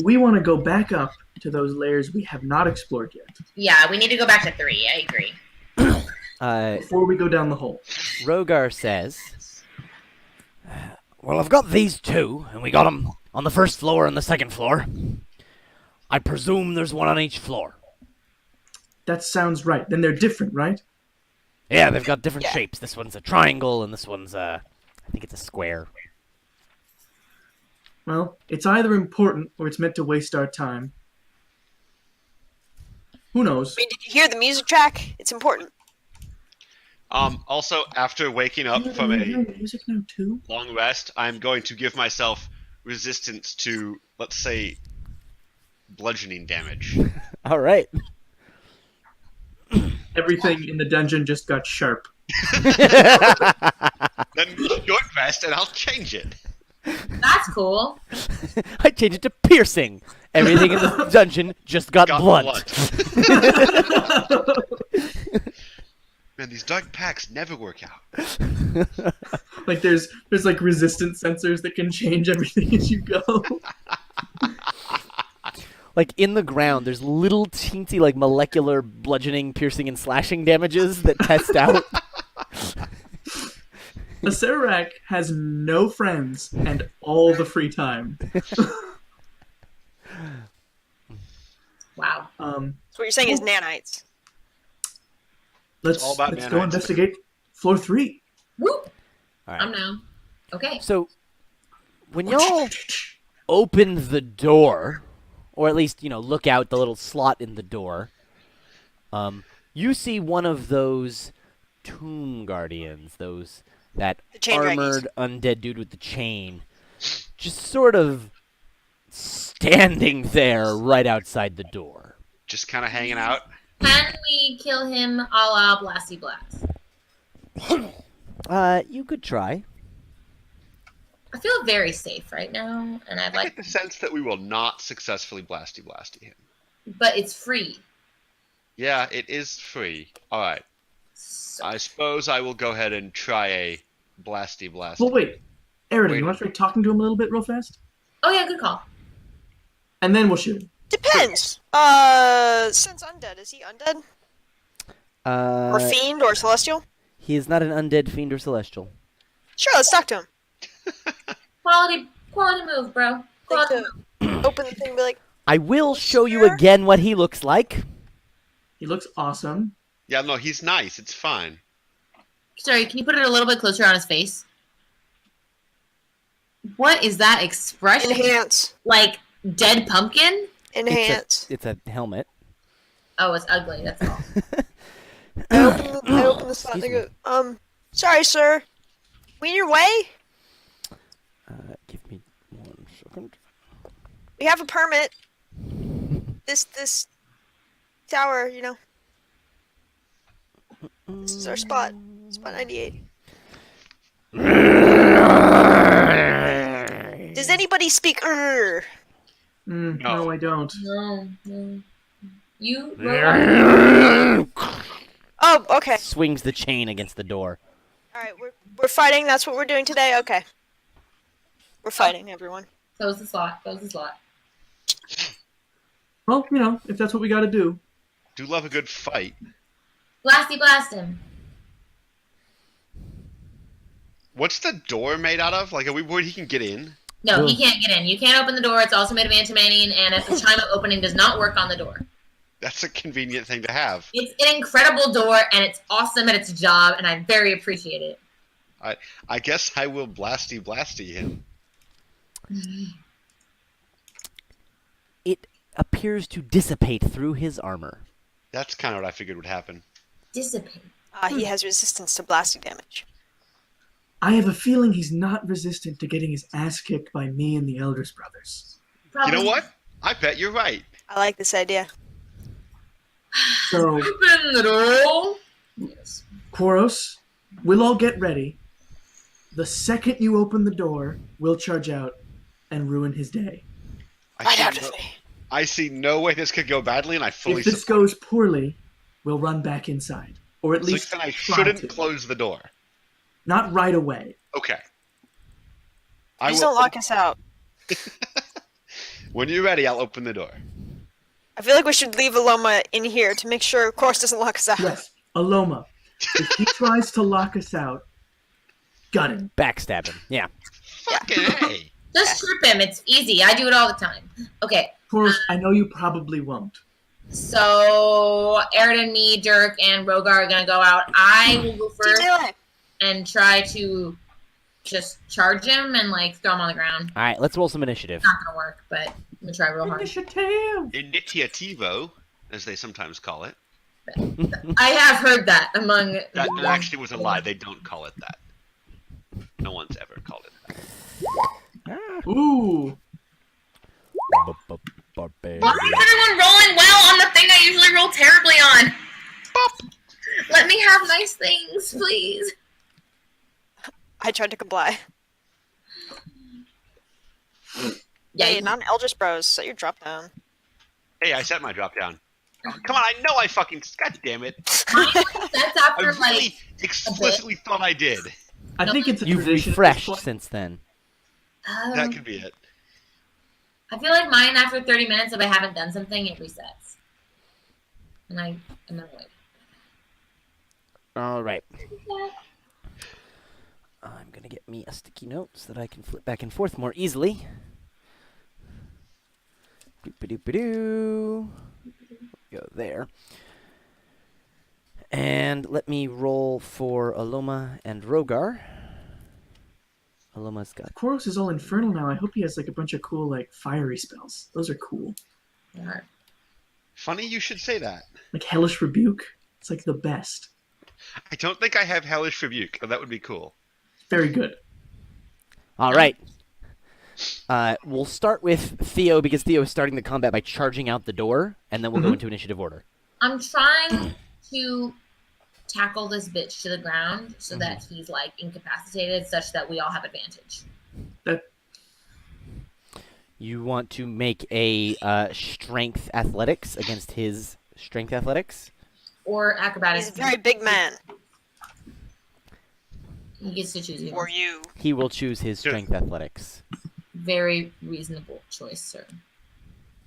we want to go back up to those layers we have not explored yet Yeah, we need to go back to 3. I agree. before we go down the hole. Rogar says, "Well, I've got these two, and we got them on the first floor and the second floor. I presume there's one on each floor. That sounds right. Then they're different, right? Yeah, they've got different Yeah. shapes. This one's a triangle, and this one's I think it's a square. Well, it's either important or it's meant to waste our time. Who knows? I mean, did you hear the music track? It's important. Also, after waking up You're from hearing a music now too? long rest, I'm going to give myself resistance to, let's say, bludgeoning damage. All right. Everything in the dungeon just got sharp. Then short rest, and I'll change it. That's cool. I changed it to piercing. Everything in the dungeon just got blunt. Man, these dark packs never work out. Like there's like resistance sensors that can change everything as you go. Like in the ground, there's little teensy like molecular bludgeoning, piercing, and slashing damages that test out. A Sararak has no friends and all the free time. Wow. So what you're saying is nanites. Let's all about go nanites. investigate floor 3. Whoop. All right. I'm now. Okay. So when y'all open the door, or at least look out the little slot in the door, you see one of those tomb guardians, that The chain armored undead dude with the chain, just sort of standing there right outside the door. Just kind of hanging out. Can we kill him a la Blasty Blast? You could try. I feel very safe right now, and I'd I like, get the sense that we will not successfully blasty him. but it's free. Yeah, it is free. All right. So, I suppose I will go ahead and try a blasty. Well, wait. Eridan, Wait. you want to try talking to him a little bit real fast? oh yeah, good call. And then we'll shoot him. Depends. Since undead, is he undead? Or Uh, fiend or celestial? he is not an undead fiend or celestial. Sure, let's talk to him. Quality move, bro. Like Quality to move. open the thing and be like, I will show you Sure. again what he looks like. He looks awesome. Yeah, no, he's nice. It's fine. Sorry, can you put it a little bit closer on his face? What is that expression? enhance. Like dead pumpkin? Enhance. It's a helmet. Oh, it's ugly. That's all. I open the slot and I Excuse go, sorry, sir. We in your way? Give me 1 second. We have a permit. This tower, This is our spot. Spot 98. Does anybody speak No. No, I don't. No. You. Oh, okay. Swings the chain against the door. Alright, we're fighting, that's what we're doing today? Okay. We're fighting, everyone. Close the slot. Well, if that's what we got to do. Do love a good fight. Blasty blast him. What's the door made out of? Like, are we worried he can get in? No, he can't get in. You can't open the door. It's also made of antimaning, and if the chime of opening does not work on the door. That's a convenient thing to have. It's an incredible door, and it's awesome at its job, and I very appreciate it. I guess I will blasty him. It appears to dissipate through his armor. That's kind of what I figured would happen. Dissipate. He has resistance to blasting damage. I have a feeling he's not resistant to getting his ass kicked by me and the Elders brothers. You know what? I bet you're right. I like this idea. So, Open the door. Yes. Koros, we'll all get ready. The second you open the door, we'll charge out and ruin his day. Right out see with no, me. I see no way this could go badly, and I fully If this support. goes poorly, we'll run back inside. Or at So least then I try shouldn't to. close the door. Not right away. Okay. Please don't lock us out. When you're ready, I'll open the door. I feel like we should leave Aloma in here to make sure Course doesn't lock us out. Yes, Aloma. If he tries to lock us out, gut him. Backstab him. Yeah. Fucking A. Just trip him. It's easy. I do it all the time. Okay. Koros, I know you probably won't. So Arid and me, Dirk, and Rogar are gonna go out. I will go first and try to just charge him and like throw him on the ground. All right, let's roll some initiative. Not gonna work, but I'm gonna try real hard. Initiative! Initiativo, as they sometimes call it. I have heard that among. That actually was a lie. They don't call it that. No one's ever called it that. Ooh. Barbarian. Why is everyone rolling well on the thing I usually roll terribly on? Let me have nice things, please. I tried to comply. Yeah, Hey, not an Eldritch Bros, set your drop down. Hey, I set my drop down. Come on, I know I fucking. God damn it. that's I after really like. explicitly thought I did. I think it's a You've tradition. at this refreshed point. since then. That could be it. I feel like mine after 30 minutes, if I haven't done something, it resets. And I am annoyed. All right. I'm going to get me a sticky note so that I can flip back and forth more easily. Doop-a-doop-a-doo. Go there. And let me roll for Aloma and Rogar. Aloma's got... Koros is all infernal now. I hope he has like a bunch of cool like fiery spells. Those are cool. Yeah. Funny you should say that. Like Hellish Rebuke. It's like the best. I don't think I have Hellish Rebuke, but that would be cool. Very good. All right. We'll start with Theo, because Theo is starting the combat by charging out the door, and then we'll go into initiative order. I'm trying to tackle this bitch to the ground so that he's like incapacitated, such that we all have advantage. You want to make a strength athletics against his strength athletics? Or acrobatics. He's a very big man. He gets to choose either. Or you. He will choose his strength athletics. Very reasonable choice, sir.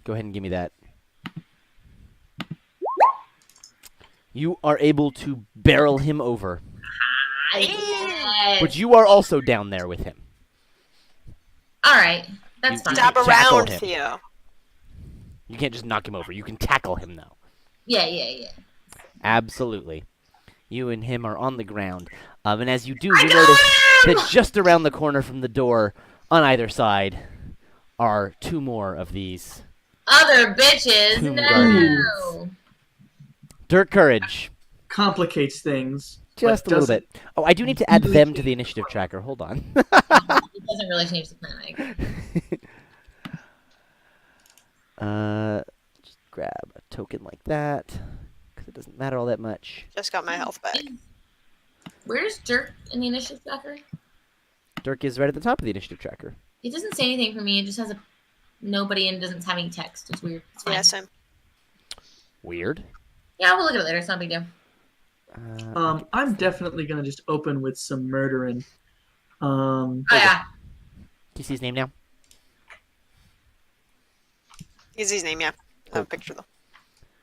Go ahead and give me that. You are able to barrel him over. Yes. But you are also down there with him. All right, that's You- fine. Stab Tackle around, him. Theo. You can't just knock him over. You can tackle him, though. Yeah. Absolutely. You and him are on the ground. And as you do, I you got notice him! that just around the corner from the door, on either side, are two more of these. Other bitches, Tomb no. Guardians. Dirt Courage. Complicates things. Just but a little doesn't- bit. Oh, I do need to add them to the initiative tracker. Hold on. It doesn't really change the plan. I agree. Just grab a token like that, because it doesn't matter all that much. Just got my health back. Where's Dirk in the initiative tracker? Dirk is right at the top of the initiative tracker. It doesn't say anything for me. It just has a nobody and doesn't have any text. It's weird. It's fine. Yeah, same. Weird. Yeah, we'll look at it later. It's not a big deal. I'm definitely gonna just open with some murdering. Oh yeah. Do you see his name now? He's his name, yeah. No picture though.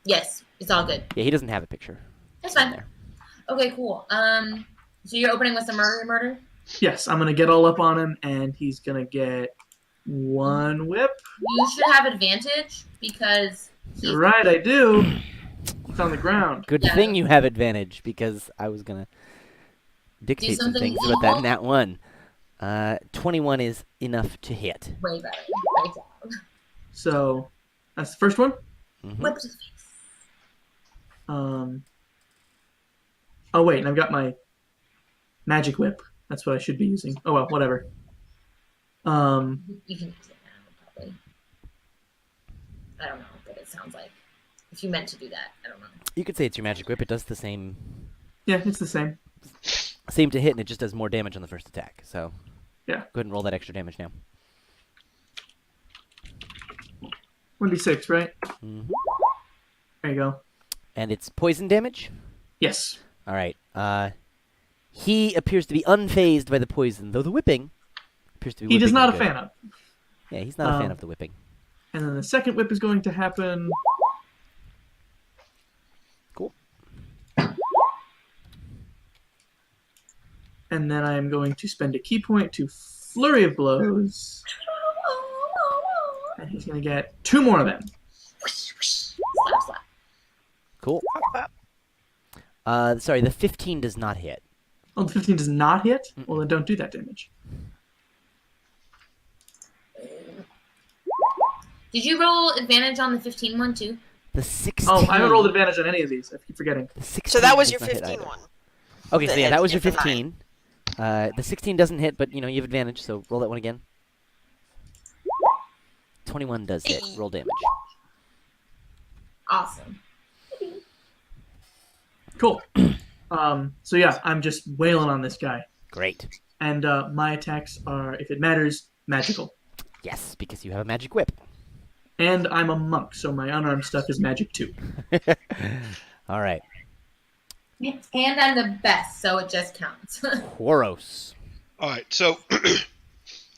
Yes, it's all good. Yeah, he doesn't have a picture. That's on fine. there. Okay, cool. So you're opening with some murder? Yes, I'm gonna get all up on him, and he's gonna get one whip. You should have advantage because You're right, I do. It's on the ground. Good Yeah. thing you have advantage, because I was gonna dictate some something things about that evil. in that one. 21 is enough to hit. way better. Great job. So that's the first one. Mhm. Whip to the face. Oh wait, and I've got my magic whip. That's what I should be using. Oh well, whatever. You can use it now, probably. I don't know, but it sounds like if you meant to do that, I don't know. You could say it's your magic whip. It does the same Yeah, it's the same. to hit, and it just does more damage on the first attack. So Yeah. go ahead and roll that extra damage now. 1d6, right? Mhm. There you go. And it's poison damage. Yes. All right. He appears to be unfazed by the poison, though the whipping appears to be. He does whipping not him a good. fan of. Yeah, he's not a fan of the whipping. And then the second whip is going to happen. Cool. And then I am going to spend a key point to Flurry of Blows. And he's going to get 2 more of them. Slap, slap. Cool. Sorry, the 15 does not hit. Oh, the 15 does not hit? Well, then don't do that damage. Did you roll advantage on the 15 one too? The 16. Oh, I haven't rolled advantage on any of these. I keep forgetting. The 16 So that was does your not hit 15 either. one. Okay, so The yeah, that hit- was your hit the 15. The 16 doesn't hit, but you know you have advantage, so roll that one again. 21 does hit. Roll damage. Awesome. Cool. So yeah, I'm just wailing on this guy. Great. And my attacks are, if it matters, magical. Yes, because you have a magic whip. And I'm a monk, so my unarmed stuff is magic too. All right. And I'm the best, so it just counts. Quaros. All right, so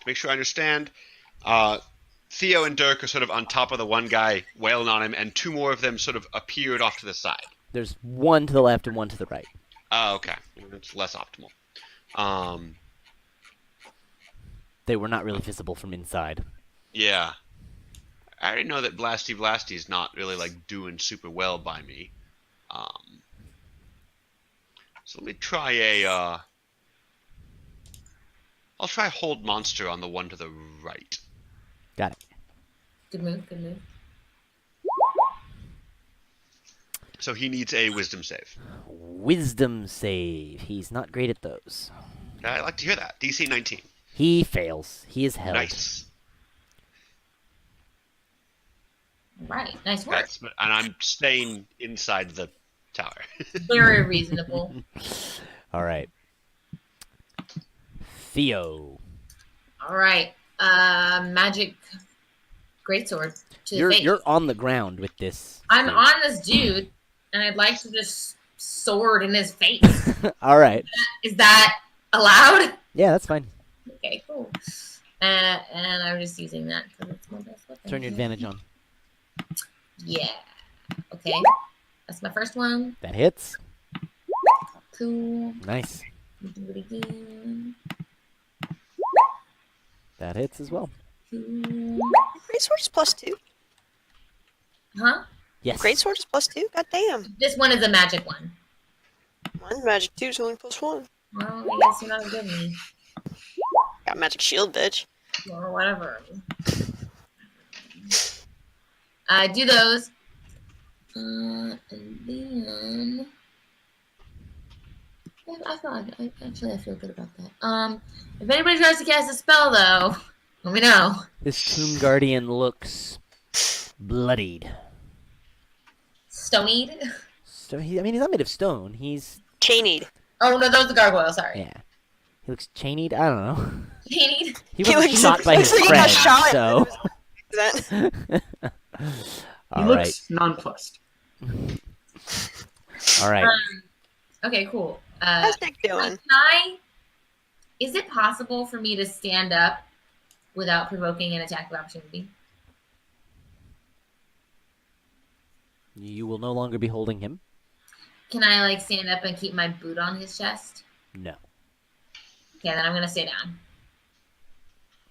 make sure I understand. Theo and Dirk are sort of on top of the one guy wailing on him, and 2 more of them sort of appeared off to the side. There's one to the left and one to the right. Oh, okay. It's less optimal. They were not really visible from inside. Yeah. I already know that Blasty Blasty's not really, like, doing super well by me. So let me try I'll try Hold Monster on the one to the right. Got it. Good move, good move. So he needs a Wisdom save. Wisdom save. He's not great at those. I like to hear that. DC 19. He fails. He is held. Nice. Right, nice work. And I'm staying inside the tower. Very reasonable. All right. Theo. All right, magic greatsword to the face. You're on the ground with this. I'm thing. on this dude, and I'd like to just sword in his face. All right. Is that allowed? Yeah, that's fine. Okay, cool. And I'm just using that because it's my best weapon. Turn your advantage on. Yeah. Okay. That's my first one. That hits. Cool. Nice. Do it again. That hits as well. Cool. Greatsword is +2. Huh? Yes. Greatsword is +2. God damn. This one is a magic one. Mine magic 2 is only +1. Well, I guess you're not a good one. Got magic shield, bitch. Or whatever. I do those. And then... Yeah, I feel good about that. If anybody tries to cast a spell, though, let me know. This Tomb Guardian looks bloodied. Stonied? So I mean, he's not made of stone. He's Chainied. Oh, no, that was the gargoyle, sorry. yeah. He looks chained. I don't know. Chained? He was looks- shot by his looks like he got friend. shot. So. That- He All right. looks nonplussed. All right. Okay, cool. How's Nick doing? Is it possible for me to stand up without provoking an attack of opportunity? You will no longer be holding him. Can I, like, stand up and keep my boot on his chest? No. Okay, then I'm gonna stay down.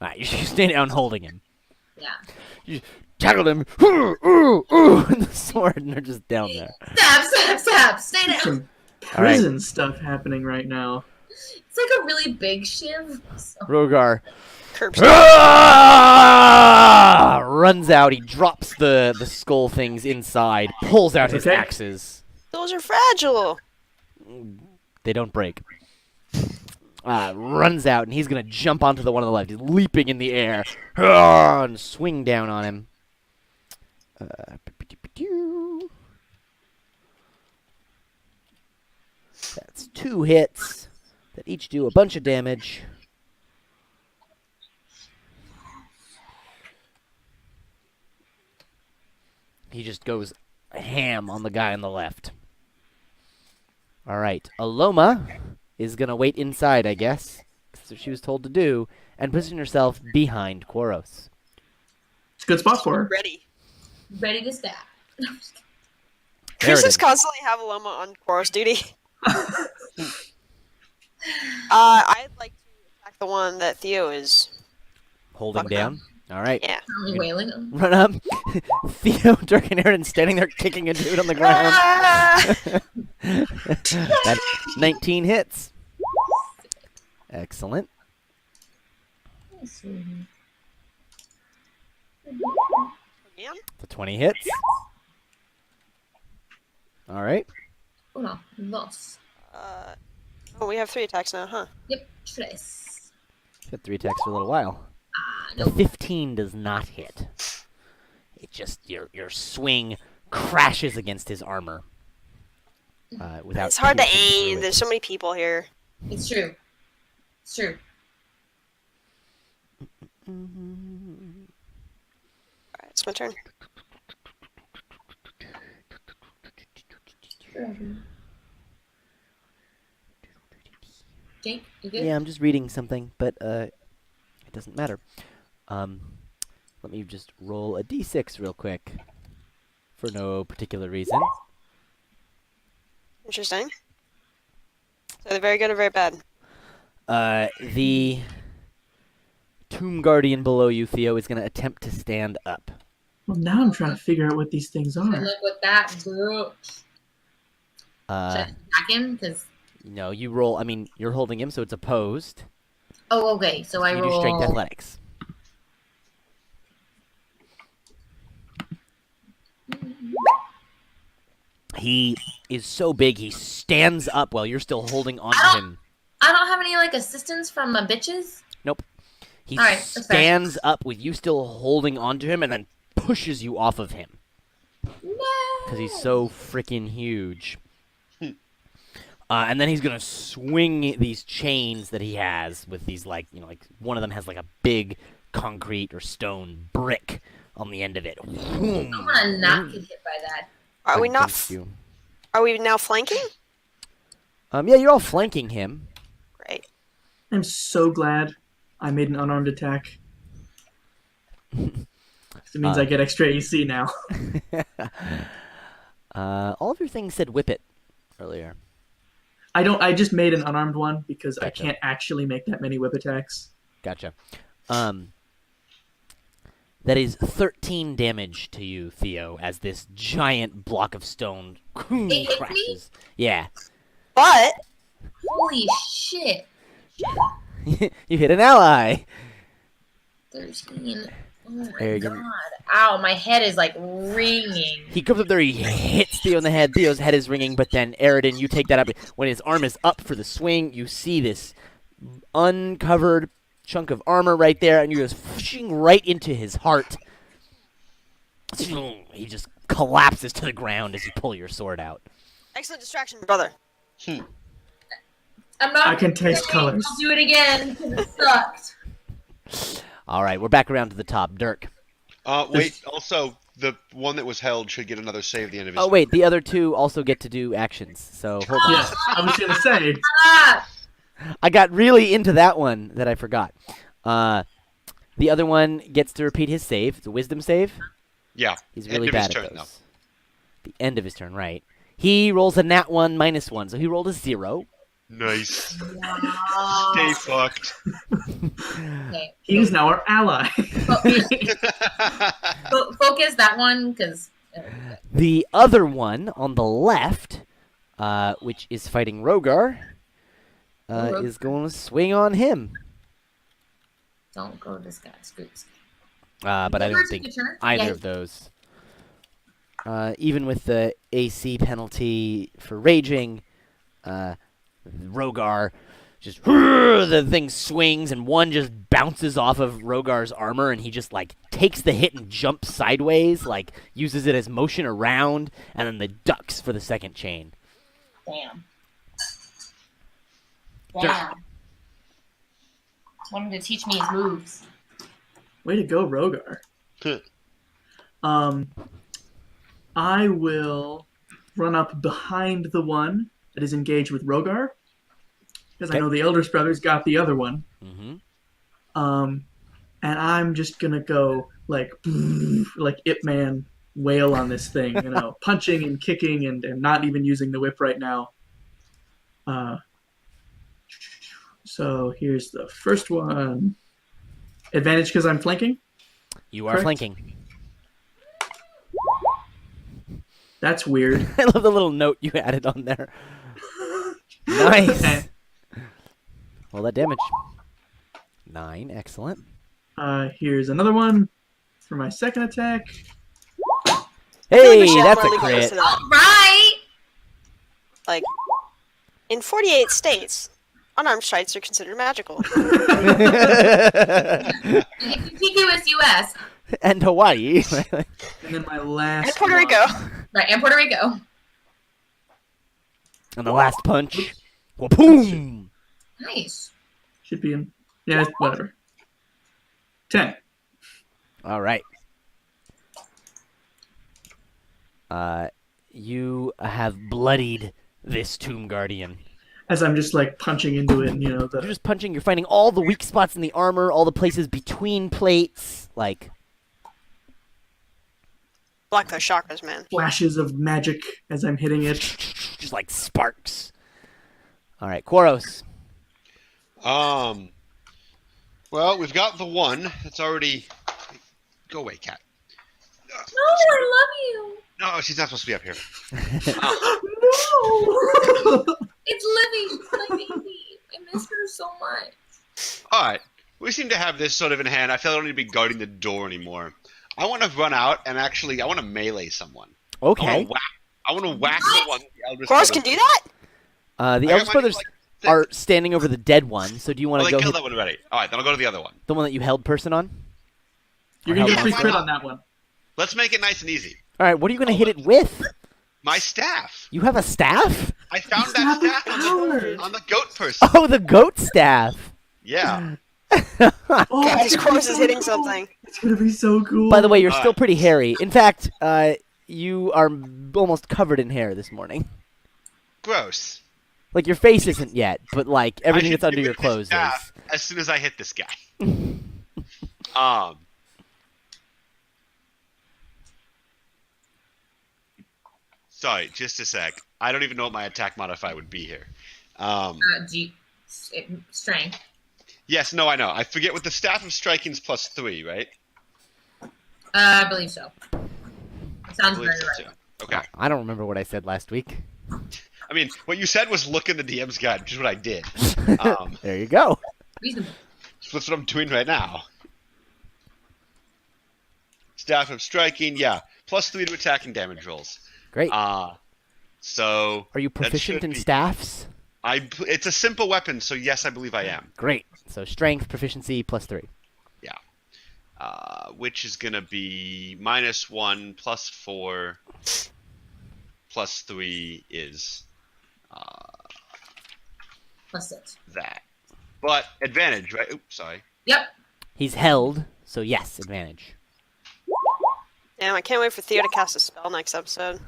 All right. You should stay down holding him. Yeah. You tackled him. Ooh, ooh, ooh, and the sword, and they're just down there. Stab! Stay down! Some All right. prison stuff happening right now. It's like a really big shiv. So, Rogar Curb runs out. He drops the skull things inside, pulls out his Okay. axes. Those are fragile. They don't break. runs out, and he's going to jump onto the one on the left. He's leaping in the air and swing down on him. That's 2 hits that each do a bunch of damage. He just goes ham on the guy on the left. All right, Aloma is going to wait inside, I guess. That's what she was told to do, and position herself behind Quaros. It's a good spot for her. Ready to stab. There it Chris is. constantly have Aloma on chorus duty. I'd like to attack the one that Theo is. Holding Fuck down. All right. Yeah. Currently wailing. Run up. Theo, Dirk, and Aaron standing there kicking a dude on the ground. Ah! That's 19 hits. Excellent. Yeah. The 20 hits. All right. Oh no, lost. Oh, we have 3 attacks now, huh? Yep, tres. Got 3 attacks for a little while. The No. 15 does not hit. It just your swing crashes against his armor. Without It's hard to piercing through aim. it. There's so many people here. It's true. It's true. Alright, it's my turn. Jake, you good? Yeah, I'm just reading something, but it doesn't matter. Let me just roll a d6 real quick for no particular reason. Interesting. So they're very good or very bad? The Tomb Guardian below you, Theo, is going to attempt to stand up. Well, now I'm trying to figure out what these things Good are. luck with that, bitch. Should I attack him? Because No, you roll. I mean, you're holding him, so it's opposed. oh, okay. So I You roll. do strength athletics. He is so big, he stands up while you're still holding onto him. I don't have any like assistance from my bitches. He All right, that's fair. stands up with you still holding onto him and then pushes you off of him No. because he's so freaking huge. And then he's gonna swing these chains that he has with these like one of them has like a big concrete or stone brick on the end of it. I'm gonna not get hit by that. Are we not? Against you. Are we now flanking? Yeah, you're all flanking him. Great. I'm so glad I made an unarmed attack. 'Cause it means I get extra AC now. All of your things said whip it earlier. I just made an unarmed one because I Gotcha. can't actually make that many whip attacks. Gotcha. That is 13 damage to you, Theo, as this giant block of stone It hit me? crashes. Yeah. But Holy shit. You hit an ally. 13. Oh my There you go. god. Ow, my head is like ringing. He comes up there, he hits Theo in the head. Theo's head is ringing, but then Aridin, you take that up. When his arm is up for the swing, you see this uncovered chunk of armor right there, and you're just pushing right into his heart. He just collapses to the ground as you pull your sword out. excellent distraction, brother. I'm not. I can taste colors. I'll do it again because it sucked. All right, we're back around to the top. Dirk. Wait, also, the one that was held should get another save at the end of his Oh, wait, the other two also get to do actions, so hold on. Yes, I was gonna say. Ah! I got really into that one that I forgot. The other one gets to repeat his save. It's a wisdom save. Yeah. He's End really of his bad turn, at those. The end of his turn, right. He rolls a nat 1 minus 1, so he rolled a 0. Nice. Wow. Stay fucked. Okay. He is now our ally. Focus that one because. The other one on the left, which is fighting Rogar, is going to swing on him. Don't go this guy. Screw this But I don't think either of those. Even with the AC penalty for raging, Rogar just the thing swings, and one just bounces off of Rogar's armor, and he just like takes the hit and jumps sideways, like uses it as motion around, and then the ducks for the second chain. Damn. Damn. Wanted to teach me his moves. Way to go, Rogar. I will run up behind the one that is engaged with Rogar, because I know the eldest brother's got the other one. Mm-hmm. And I'm just gonna go like Ip Man wail on this thing, punching and kicking and not even using the whip right now. So here's the first one. Advantage because I'm flanking? You are Correct. flanking. That's weird. I love the little note you added on there. Nice. Okay. Well, that damage. 9, excellent. Here's another one for my second attack. Hey, we should have that's a more legal use crit. to that. Right. Like, in 48 states, unarmed strikes are considered magical. Contiguous U.S. And Hawaii. And then my last And Puerto one. Rico. Right, and Puerto Rico. And the last punch. Boom! Nice. Should be in. Yeah, it's whatever. 10. All right. You have bloodied this Tomb Guardian. As I'm just like punching into it, and You're just punching. You're finding all the weak spots in the armor, all the places between plates. Like, Block those chakras, man. flashes of magic as I'm hitting it. just like sparks. All right, Quaros. Well, we've got the one that's already. Go away, cat. No, I love you. No, she's not supposed to be up here. No! It's Livy, my baby. I miss her so much. All right, we seem to have this sort of in hand. I feel I don't need to be guarding the door anymore. I want to run out and actually, I want to melee someone. Okay. I want to whack the one. The eldest Chorus brother. can do that? The I got Eldest my, Brothers like, are standing over the dead one, so do you want Well, to they go killed hit that one already. All right, then I'll go to the other one. the one that you held person on? You're gonna Or get held free monster? crit on that one. Let's make it nice and easy. All right, what are you going to hit it with? My staff. You have a staff? I found Staff that of staff powers. on the goat person. Oh, the goat staff. Yeah. Oh, Guys, Chorus so is hitting cool. something. It's gonna be so cool. By the way, you're All still right. pretty hairy. In fact, you are almost covered in hair this morning. Gross. Like, your face isn't yet, but, like, everything I should that's under do your it with clothes staff is. as soon as I hit this guy. Sorry, just a sec. I don't even know what my attack modifier would be here. Strength. Yes, no, I know. I forget what the staff of striking is +3, right? I believe so. I Sounds believe very so, right. too. Okay. I don't remember what I said last week. I mean, what you said was look in the DM's guide, which is what I did. There you go. Reasonable. So that's what I'm doing right now. Staff of striking, yeah. +3 to attack and damage rolls. Great. So Are you that proficient should in be- staffs? It's a simple weapon, so yes, I believe I am. Great. So strength, proficiency, +3. Which is gonna be -1 +4 +3 is +6. that. But advantage, right? Oops, sorry. Yep. He's held, so yes, advantage. Damn, I can't wait for Theo to cast a spell next episode.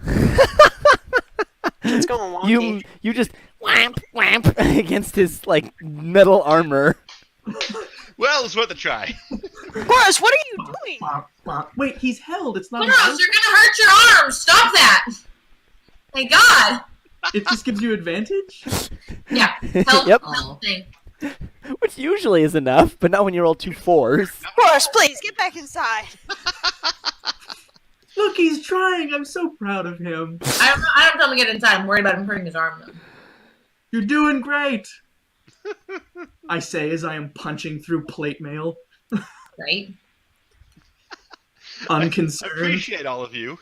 It's going wonky. You just whamp against his like metal armor. Well, it's worth a try. Chorus, what are you doing? Wait, he's held. It's not. Gross, you're gonna hurt your arm! Stop that! Thank God! It just gives you advantage. Yeah. Help, Yep. help thing. Which usually is enough, but not when you roll 2 4s. Chorus, please, get back inside. Look, he's trying. I'm so proud of him. I don't tell him to get inside. I'm worried about him hurting his arm though. You're doing great. I say as I am punching through plate mail, Right? I unconcerned. appreciate all of you.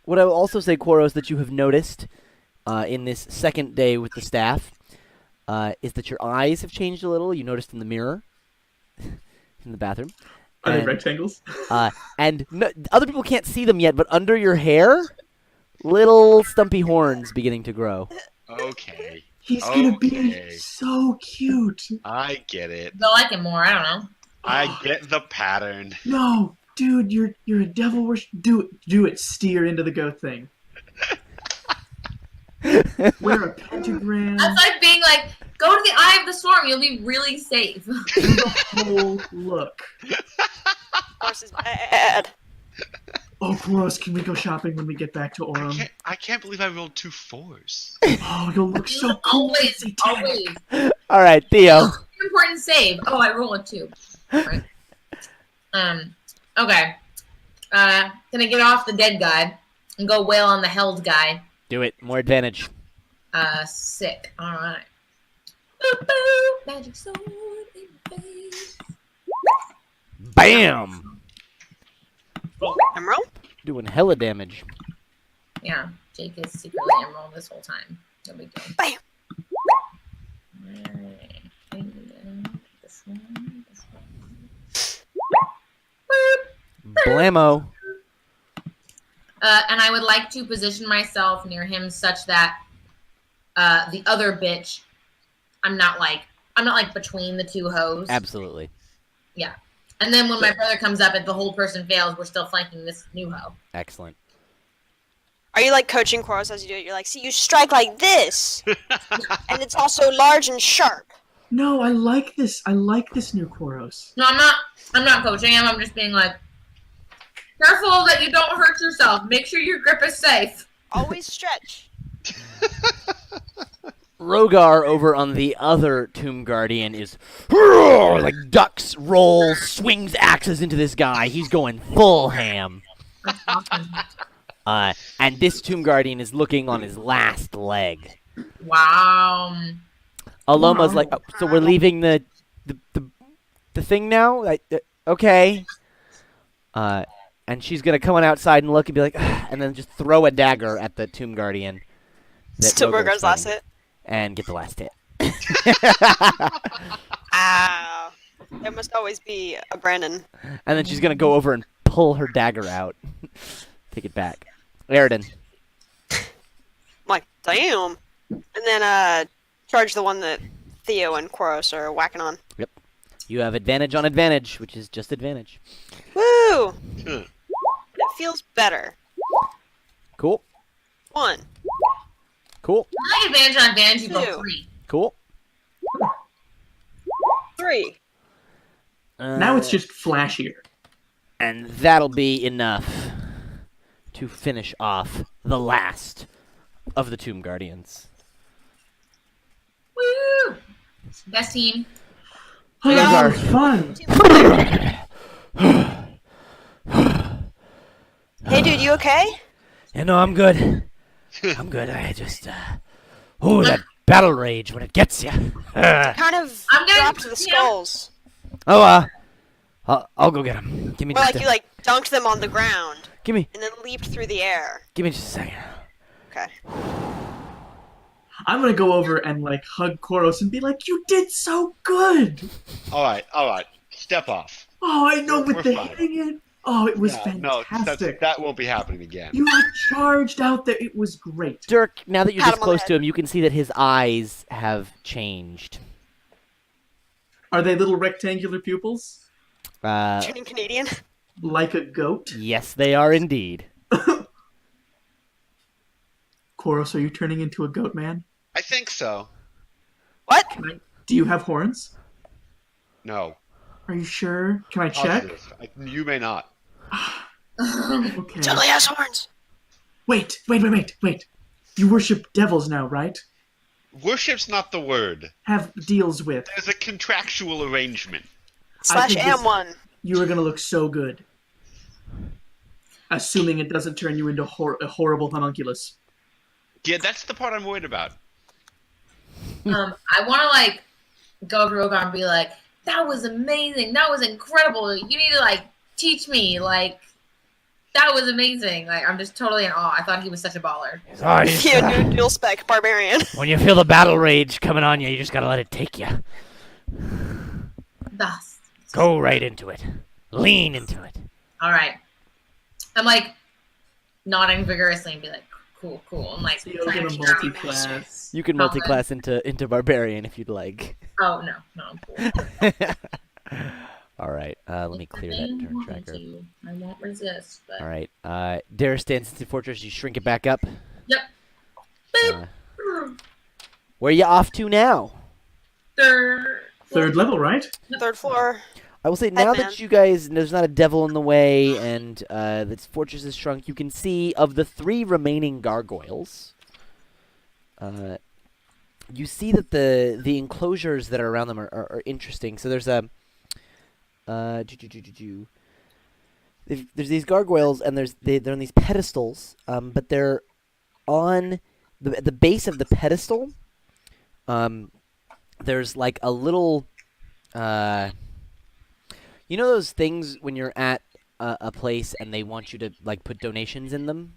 What I will also say, Quaros, that you have noticed in this second day with the staff, is that your eyes have changed a little. You noticed in the mirror in the bathroom. Are they And, rectangles? and no, other people can't see them yet, but under your hair, little stumpy horns beginning to grow. Okay. He's gonna be Okay. so cute. I get it. They'll like it more. I don't know. I get the pattern. No, dude, you're a devil worship. Do it. Steer into the goat thing. Wear a pentagram. That's like being like, go to the eye of the storm. You'll be really safe. Do the whole look. Horse is bad. Oh, gross. Can we go shopping when we get back to Orem? I can't believe I rolled 2 4s. Oh, you'll look so cool. always, Satanic. always. All right, Theo. Important save. Oh, I roll a 2. Right. Okay. Gonna get off the dead guy and go wail on the held guy. Do it. More advantage. Sick. All right. Boop, boop, magic sword in the face. Bam! Emerald? Doing hella damage. Yeah, Jake is secretly emerald this whole time. No big deal. Bam! Alright. This one. Boop. Blammo. And I would like to position myself near him such that the other bitch, I'm not like between the two hoes. Absolutely. Yeah. And then when my brother comes up and the whole person fails, we're still flanking this new hoe. Excellent. Are you like coaching Quaros as you do it? You're like, see, you strike like this, and it's also large and sharp. No, I like this. I like this new Koros. No, I'm not coaching him. I'm just being like, careful that you don't hurt yourself. Make sure your grip is safe. Always stretch. Rogar over on the other Tomb Guardian is like ducks, rolls, swings axes into this guy. He's going full ham. That's awesome. And this Tomb Guardian is looking on his last leg. Wow. Aloma's like, oh, so we're leaving the thing now? Okay. And she's gonna come on outside and look and be like, and then just throw a dagger at the Tomb Guardian. Still Rogar's Rogar's last fighting, hit. and get the last hit. Ow. There must always be a Brandon. And then she's gonna go over and pull her dagger out. Take it back. Aridin. I'm like, damn. And then charge the one that Theo and Quaros are whacking on. You have advantage on advantage, which is just advantage. Woo! It feels better. Cool. 1, Cool. I like advantage on advantage. You roll Two. 3. Cool. 3. Now it's just flashier. And that'll be enough to finish off the last of the Tomb Guardians. Woo! Best team. Oh, Those that are- was fun. Hey, dude, you okay? Yeah, no, I'm good. I'm good. I just, that battle rage when it gets you. Kind of I'm gonna- dropped the skulls. I'll go get him. Give me More just like you like dunked them on the ground give me and then leaped through the air. just a second. Okay. I'm gonna go over and like hug Koros and be like, "You did so good." All right. Step off. Oh, I know with We're the fine. hitting it. Oh, it was No, fantastic. that won't be happening again. You like charged out there. It was great. Dirk, now that you're Pat this him on the close to head. him, you can see that his eyes have changed. Are they little rectangular pupils? Turning Canadian. Like a goat? Yes, they are indeed. Koros, are you turning into a goat man? I think so. What? Do you have horns? No. Are you sure? Can I check? Positive. You may not. Okay. Totally has horns. Wait. You worship devils now, right? Worship's not the word. Have deals with. There's a contractual arrangement. Slash think this- M1. You are gonna look so good. Assuming it doesn't turn you into a horrible homunculus. Yeah, that's the part I'm worried about. I want to like go over to Rogar and be like, "That was amazing. That was incredible. You need to like teach me like That was amazing. Like, I'm just totally in awe. I thought he was such a baller. Yeah, new dual spec barbarian. When you feel the battle rage coming on you, you just gotta let it take you. Thus. Go right into it. Lean into it. All right. I'm like nodding vigorously and be like, cool, cool. I'm like, Theo's trying gonna to figure out- multi-class. You can multi-class into barbarian if you'd like. Oh no, I'm cool. All right. Let me clear that Anything you turn want me tracker. to. I won't resist. But... All right. Dare stands into fortress. You shrink it back up. Yep. Boop. Where you off to now? Third level, right? Third floor. I will say now Headman. that you guys, there's not a devil in the way, and this fortress is shrunk. You can see of the 3 remaining gargoyles. You see that the enclosures that are around them are interesting. So there's a there's these gargoyles, and they're on these pedestals, but they're on the base of the pedestal. There's like a little, you know those things when you're at a place and they want you to like put donations in them,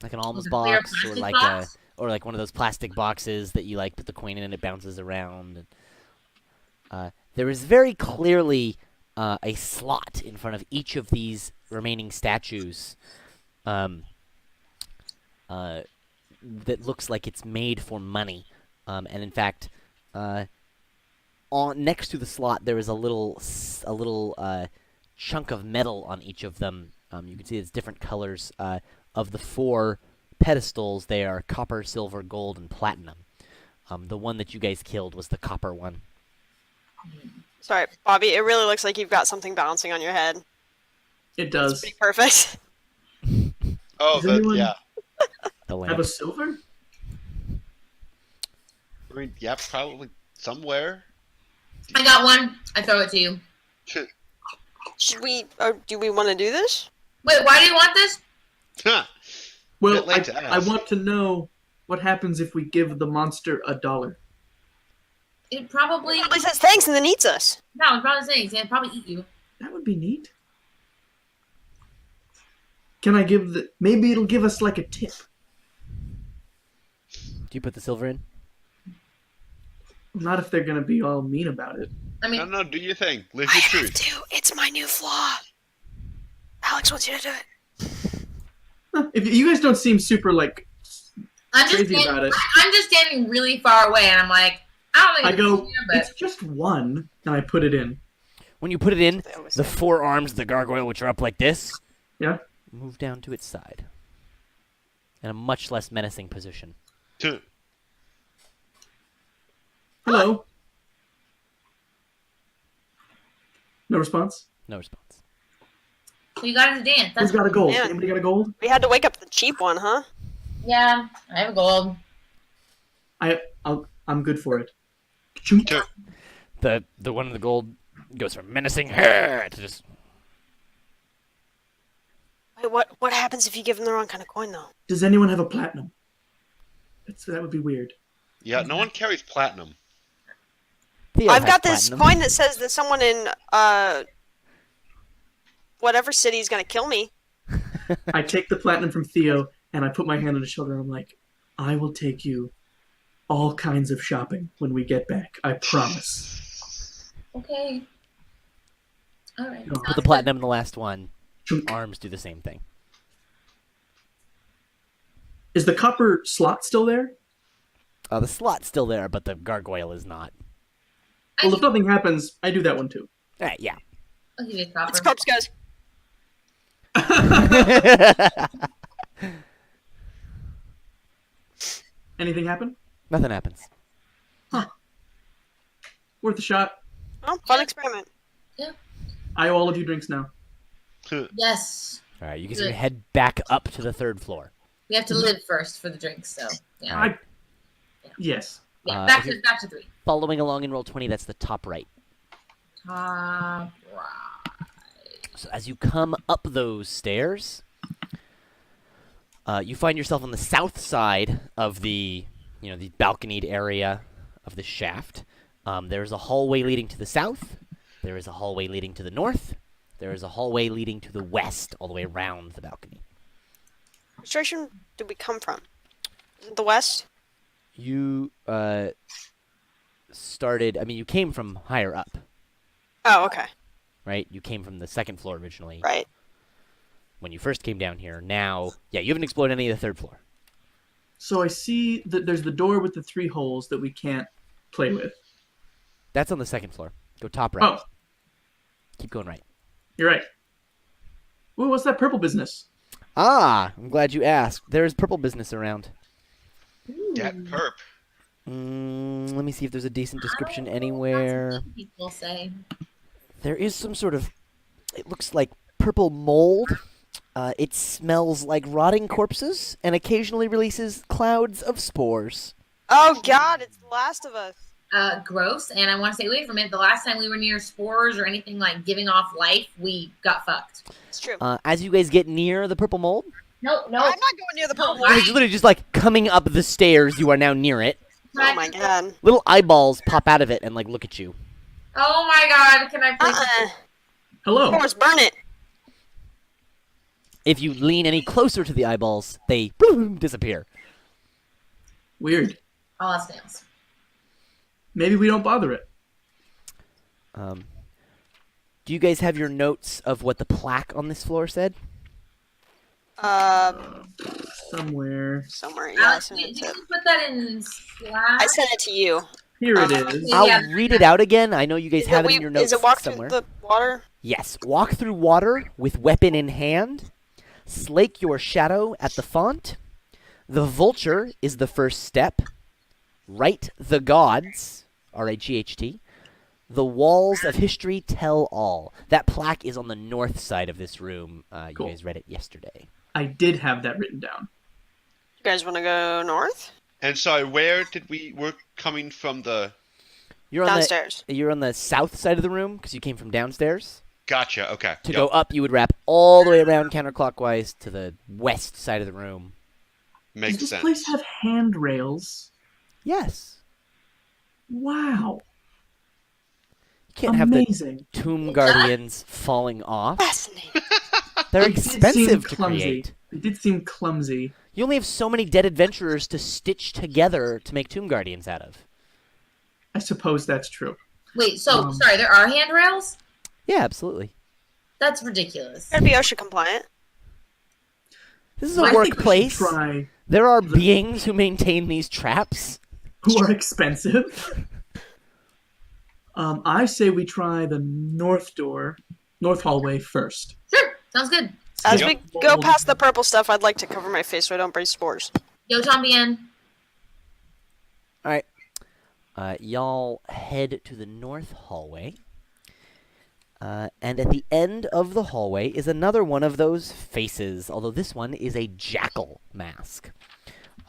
like an alms The clear box or plastic like box? or like one of those plastic boxes that you like put the coin in and it bounces around. There is very clearly a slot in front of each of these remaining statues that looks like it's made for money. And in fact, on next to the slot there is a little chunk of metal on each of them. You can see it's different colors. Of the 4 pedestals, they are copper, silver, gold, and platinum. The one that you guys killed was the copper one. Sorry, Bobby. It really looks like you've got something bouncing on your head. It It's does. pretty perfect. Oh, Does anyone- yeah. The lamp. Have a silver? I mean, yeah, probably somewhere. I got one. I throw it to you. Should we? Do we want to do this? Wait, why do you want this? Huh. Well, Bit late to I ask. want to know what happens if we give the monster $1. It probably. Probably says thanks and then eats us. No, I was probably saying it's gonna probably eat you. That would be neat. Can I give the... Maybe it'll give us like a tip. Do you put the silver in? Not if they're going to be all mean about it. I mean, No, do your thing. Live I your have truth. to. It's my new flaw. Alex wants you to do it. Huh, if you guys don't seem super, like, I'm just crazy standing, about it. I'm just standing really far away, and I'm like, I don't think I it's go, here, but it's just 1, and I put it in. When you put it in, They always the say. 4 arms of the gargoyle, which are up like this, Yeah? move down to its side. In a much less menacing position. Huh. Hello? No response? No response. so you got it to dance. Who's That's got a gold? Yeah. Anybody got a gold? We had to wake up the cheap one, huh? yeah. I have gold. I'm good for it. Chunk. Huh. The one in the gold goes from menacing to just... Wait, what happens if you give them the wrong kind of coin, though? Does anyone have a platinum? That would be weird. Yeah, no one carries platinum. Theo I've has got this platinum. coin that says that someone in whatever city is gonna kill me. I take the platinum from Theo, and I put my hand on his shoulder, and I'm like, I will take you all kinds of shopping when we get back. I promise. Okay. All right. No. Put the platinum in the last one. Chunk. Arms do the same thing. Is the copper slot still there? The slot's still there, but the gargoyle is not. Well, if nothing happens, I do that one too. Alright, yeah. I'll give you a copper. It's corpse guys. Anything happen? Nothing happens. Worth a shot. Oh, fun experiment. I owe all of you drinks now. Yes. Alright, you can Good. head back up to the 3rd floor. We have to live first for the drinks, so yeah. Alright. Yes. Yeah. Uh, Back if to 3. Following along in roll 20, that's the top right. Top right. So as you come up those stairs, you find yourself on the south side of the balconied area of the shaft. There is a hallway leading to the south. There is a hallway leading to the north, There is a hallway leading to the west, all the way around the balcony. Which direction did we come from? Is it the west? You started. I mean, you came from higher up, Oh, okay. right? You came from the second floor originally Right. when you first came down here. Now, yeah, you haven't explored any of the third floor. So I see that there's the door with the 3 holes that we can't play with. That's on the second floor. Go top right. Oh, Keep going right. you're right. Ooh, what's that purple business? Ah, I'm glad you asked. There's purple business around. Get perp. Let me see if there's a decent description anywhere. That's what people say. There is some sort of. It looks like purple mold. It smells like rotting corpses and occasionally releases clouds of spores. Oh God, it's The Last of Us. Gross. And I want to say, wait for a minute. The last time we were near spores or anything like giving off life, we got fucked. It's true. As you guys get near the purple mold, No. I'm not going near the purple No, one. it's literally just like coming up the stairs. You are now near it. Oh my God. Little eyeballs pop out of it and like look at you. Oh my god, can I please? Hello. Of course, burn it. If you lean any closer to the eyeballs, they disappear. Weird. All else fails. Maybe we don't bother it. Do you guys have your notes of what the plaque on this floor said? Somewhere. Somewhere. Yeah, I Alex, sent did it you to. put that in Slack? I sent it to you. Here it is. I'll Yeah. read it out again. I know you guys have it in your notes Is it walk somewhere. through the water? Yes. Walk through water with weapon in hand. Slake your shadow at the font. The vulture is the first step. Write the gods. R-A-G-H-T. The walls of history tell all. That plaque is on the north side of this room. Cool. You guys read it yesterday. I did have that written down. You guys want to go north? And sorry, where did we're coming from the... You're on Downstairs. You're on the south side of the room because you came from downstairs. Gotcha, okay. To Yep. go up, you would wrap all the way around counterclockwise to the west side of the room. Makes Does this sense. place have handrails? Yes. Wow. You can't have the Amazing. tomb guardians falling off. Fascinating. They're It did seem expensive to clumsy. create. It did seem clumsy. You only have so many dead adventurers to stitch together to make tomb guardians out of. I suppose that's true. Wait, so Um, sorry, there are handrails? Yeah, absolutely. That's ridiculous. Gotta be OSHA compliant. This is a I think we workplace. should try There are beings who maintain these traps. who are expensive. I say we try the north hallway first. Sure, sounds good. As Yep. we go past the purple stuff, I'd like to cover my face so I don't breathe spores. Yo, Tambien. All right. Y'all head to the north hallway. And at the end of the hallway is another one of those faces, although this one is a jackal mask.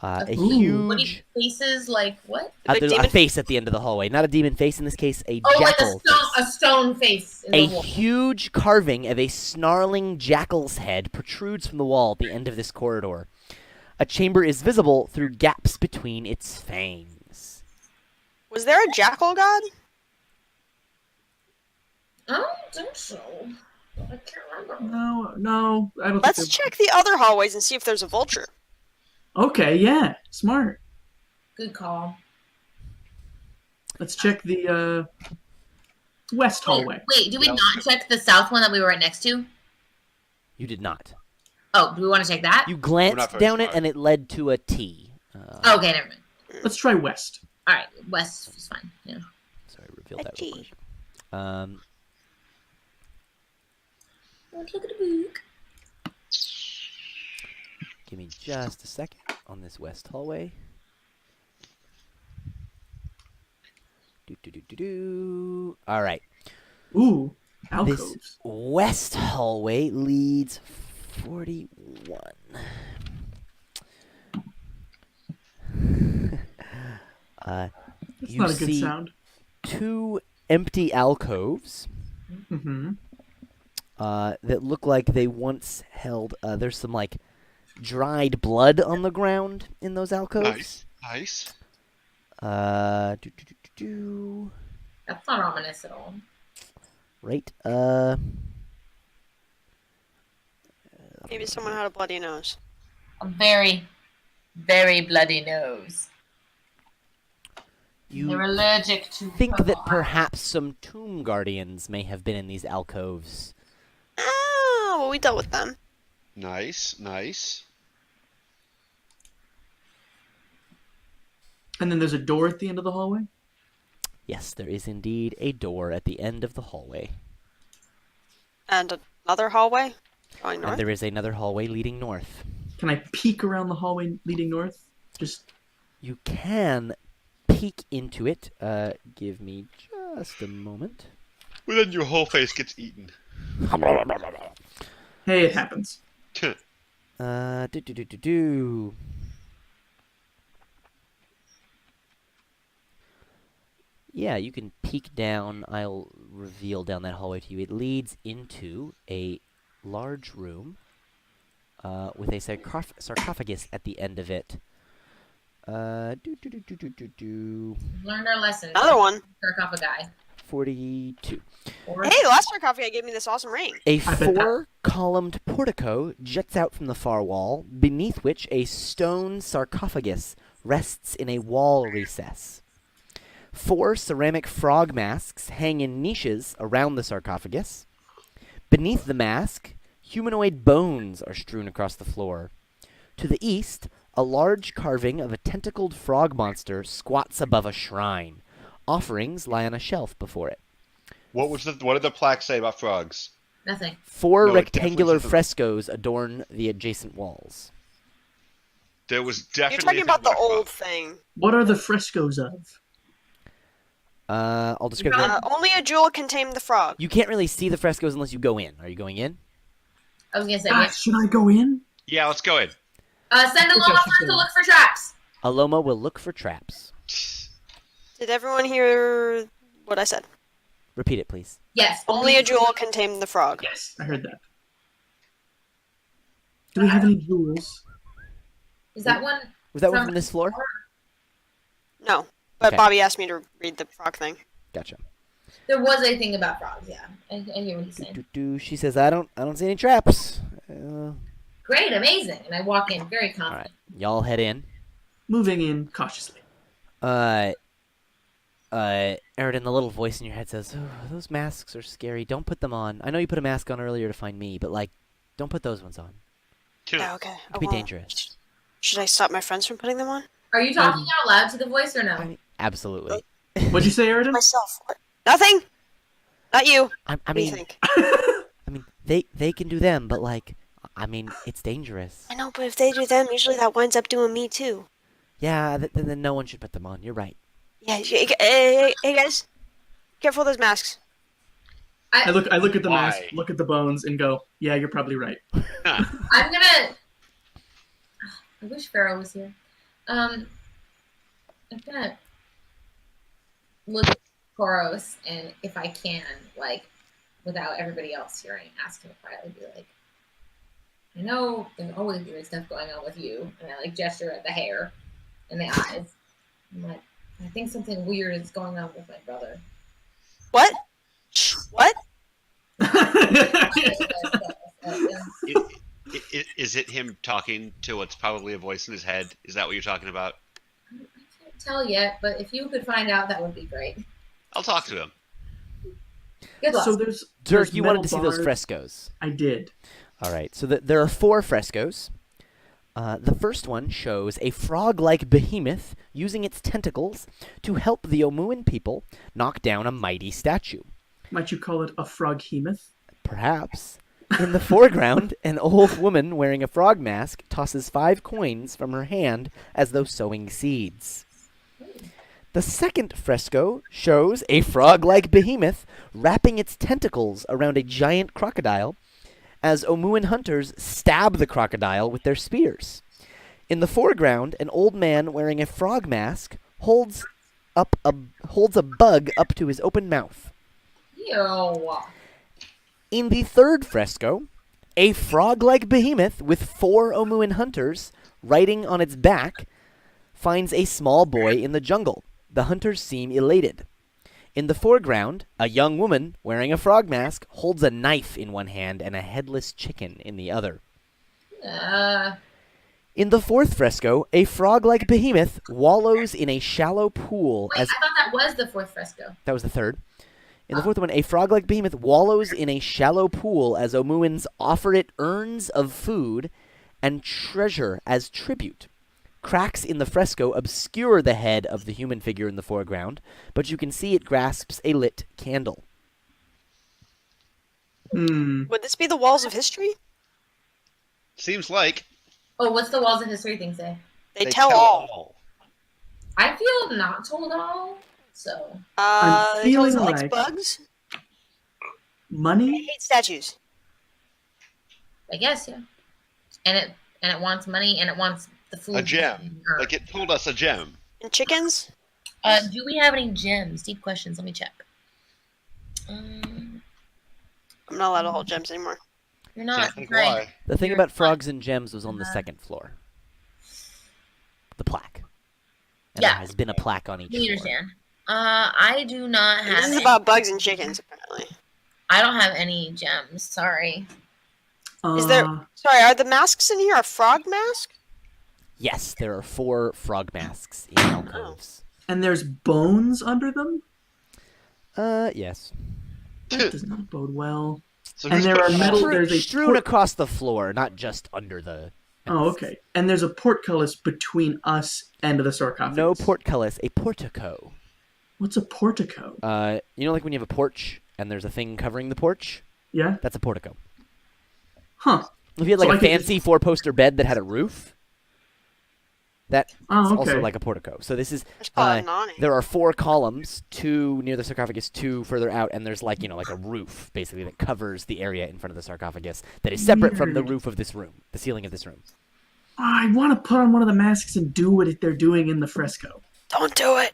A What do you huge faces like what? Big there's a demon? face at the end of the hallway. Not a demon face, in this case, a Oh, like jackal a stone face in A the wall. huge carving of a snarling jackal's head protrudes from the wall at the end of this corridor. A chamber is visible through gaps between its fangs. Was there a jackal god? I don't think so. I can't remember. No, I don't Let's think check the other hallways and see if there's a vulture. Okay, yeah, smart. Good call. Let's check the west hallway. Wait, did we not check the south one that we were right next to? You did not. Oh, do we want to check that? You not glanced very down it smart. and it led to a T. Okay, never mind. Let's try west. All right, west is fine. Yeah. Sorry, I revealed A that real T. quick. Let's look at the book. Give me just a second on this west hallway. Do. All right. Ooh, This alcoves. west hallway leads 41. That's you not a good see sound. 2 empty alcoves Mm-hmm. that look like they once held. There's some like dried blood on the ground in those alcoves. Nice. Do. That's not ominous at all. Right. Maybe someone had a bloody nose. A very, very bloody nose. They're You allergic to think purple that perhaps some tomb guardians may have been in these alcoves. Oh, well, we dealt with them. Nice, nice. And then there's a door at the end of the hallway? Yes, there is indeed a door at the end of the hallway. And another hallway going north. And there is another hallway leading north. Can I peek around the hallway leading north? Just You can peek into it. Give me just a moment. Well, then your whole face gets eaten. hey, it happens. Do. Yeah, you can peek down. I'll reveal down that hallway to you. It leads into a large room with a sarcophagus at the end of it. Learned our lesson. Another one. Sarcophagi. 42. Hey, the last sarcophagi gave me this awesome ring. A I bet that- 4-columned portico jets out from the far wall, beneath which a stone sarcophagus rests in a wall recess. 4 ceramic frog masks hang in niches around the sarcophagus. Beneath the mask, humanoid bones are strewn across the floor. To the east, a large carving of a tentacled frog monster squats above a shrine. Offerings lie on a shelf before it. What did the plaque say about frogs? Nothing. 4 No, it rectangular definitely said- frescoes adorn the adjacent walls. There was You're definitely. talking about the something old frog. thing. What are the frescoes of? I'll describe Yeah. them. Only a jewel can tame the frog. You can't really see the frescoes unless you go in. Are you going in? I was gonna say, Ah, should I go in? Yeah, let's go in. send Aloma Suggestion. first to look for traps. Aloma will look for traps. Did everyone hear what I said? Repeat it, please. Yes. Only a jewel can tame the frog. Yes, I heard that. Do we have any jewels? Is that one? Was that one From- from this floor? No, but Okay. Bobby asked me to read the frog thing. Gotcha. There was a thing about frogs. Yeah, I hear what he's saying. She says, I don't see any traps. Great, amazing. And I walk in very All confident. right, y'all head in. Moving in cautiously. Eridan, the little voice in your head says, oh, those masks are scary. Don't put them on. I know you put a mask on earlier to find me, but, like, don't put those ones on. Oh, okay. It could be dangerous. Should I stop my friends from putting them on? Are you talking out loud to the voice or no? I mean, absolutely. What'd you say, Eridan? Myself. What? Nothing. Not you. I What do you mean, think? I mean, they can do them, but, like, I mean, it's dangerous. I know, but if they do them, usually that winds up doing me too. Yeah, then no one should put them on. You're right. Yeah. Hey, guys, careful of those masks. I look at the Why? mask, look at the bones, and go, yeah, you're probably right. I'm gonna. I wish Pharaoh was here. I'm gonna look at Koros, and if I can, like, without everybody else hearing, ask him quietly, be like, I know there's always weird stuff going on with you, and I like gesture at the hair and the eyes. I'm like, I think something weird is going on with my brother. What? What? Is it him talking to what's probably a voice in his head? Is that what you're talking about? I can't tell yet, but if you could find out, that would be great. I'll talk to him. Good luck. So there's Dirk, you wanted metal to see those bars. frescoes. I did. All right, so there are 4 frescoes. The first one shows a frog-like behemoth using its tentacles to help the Omuan people knock down a mighty statue. Might you call it a froghemoth? Perhaps. In the foreground, an old woman wearing a frog mask tosses 5 coins from her hand as though sowing seeds. The second fresco shows a frog-like behemoth wrapping its tentacles around a giant crocodile as Omuan hunters stab the crocodile with their spears. In the foreground, an old man wearing a frog mask holds a bug up to his open mouth. Ew. In the third fresco, a frog-like behemoth with 4 Omuan hunters riding on its back finds a small boy in the jungle. The hunters seem elated. In the foreground, a young woman wearing a frog mask holds a knife in one hand and a headless chicken in the other. In the fourth fresco, a frog-like behemoth wallows in a shallow pool Wait, as... I thought that was the fourth fresco. That was the third. In the fourth one, a frog-like behemoth wallows in a shallow pool as Omuans offer it urns of food and treasure as tribute. Cracks in the fresco obscure the head of the human figure in the foreground, but you can see it grasps a lit candle. Would this be the walls of history? Seems like Oh, what's the Walls of History thing say? They tell all. I feel not told all, so. I'm They tell us feeling it likes like- bugs. I Money? hate statues. I guess, yeah. And it wants money and it wants the food. A gem. Like it told us a gem. And chickens? Do we have any gems? Deep questions. Let me check. I'm not allowed to hold gems anymore. You're Can't not think right. why. The thing You're about frogs and gems was on the Uh-huh. second floor. The plaque. And Yeah. there has been a plaque on each We floor. understand. I do not And have. this is any- about bugs and chickens, apparently. I don't have any gems. Sorry. Is there- Sorry, are the masks in here a frog mask? Yes, there are 4 frog masks in alcoves. And there's bones under them? Yes. That does not bode well. So And who's there are putting metal- all- there's a strewn port- across the floor, not just under the... Oh, okay. And there's a portcullis between us and the sarcophagus. No portcullis, a portico. What's a portico? You know like when you have a porch and there's a thing covering the porch? Yeah? That's a portico. Huh. If you had So like I a could fancy 4-poster bed that had a roof, that's Oh, okay. also like a portico. So this is... Let's call it an awning. There are 4 columns, 2 near the sarcophagus, 2 further out, and there's like, like a roof, basically, that covers the area in front of the sarcophagus that is separate from the Weird. roof of this room, the ceiling of this room. I want to put on one of the masks and do what they're doing in the fresco. Don't do it.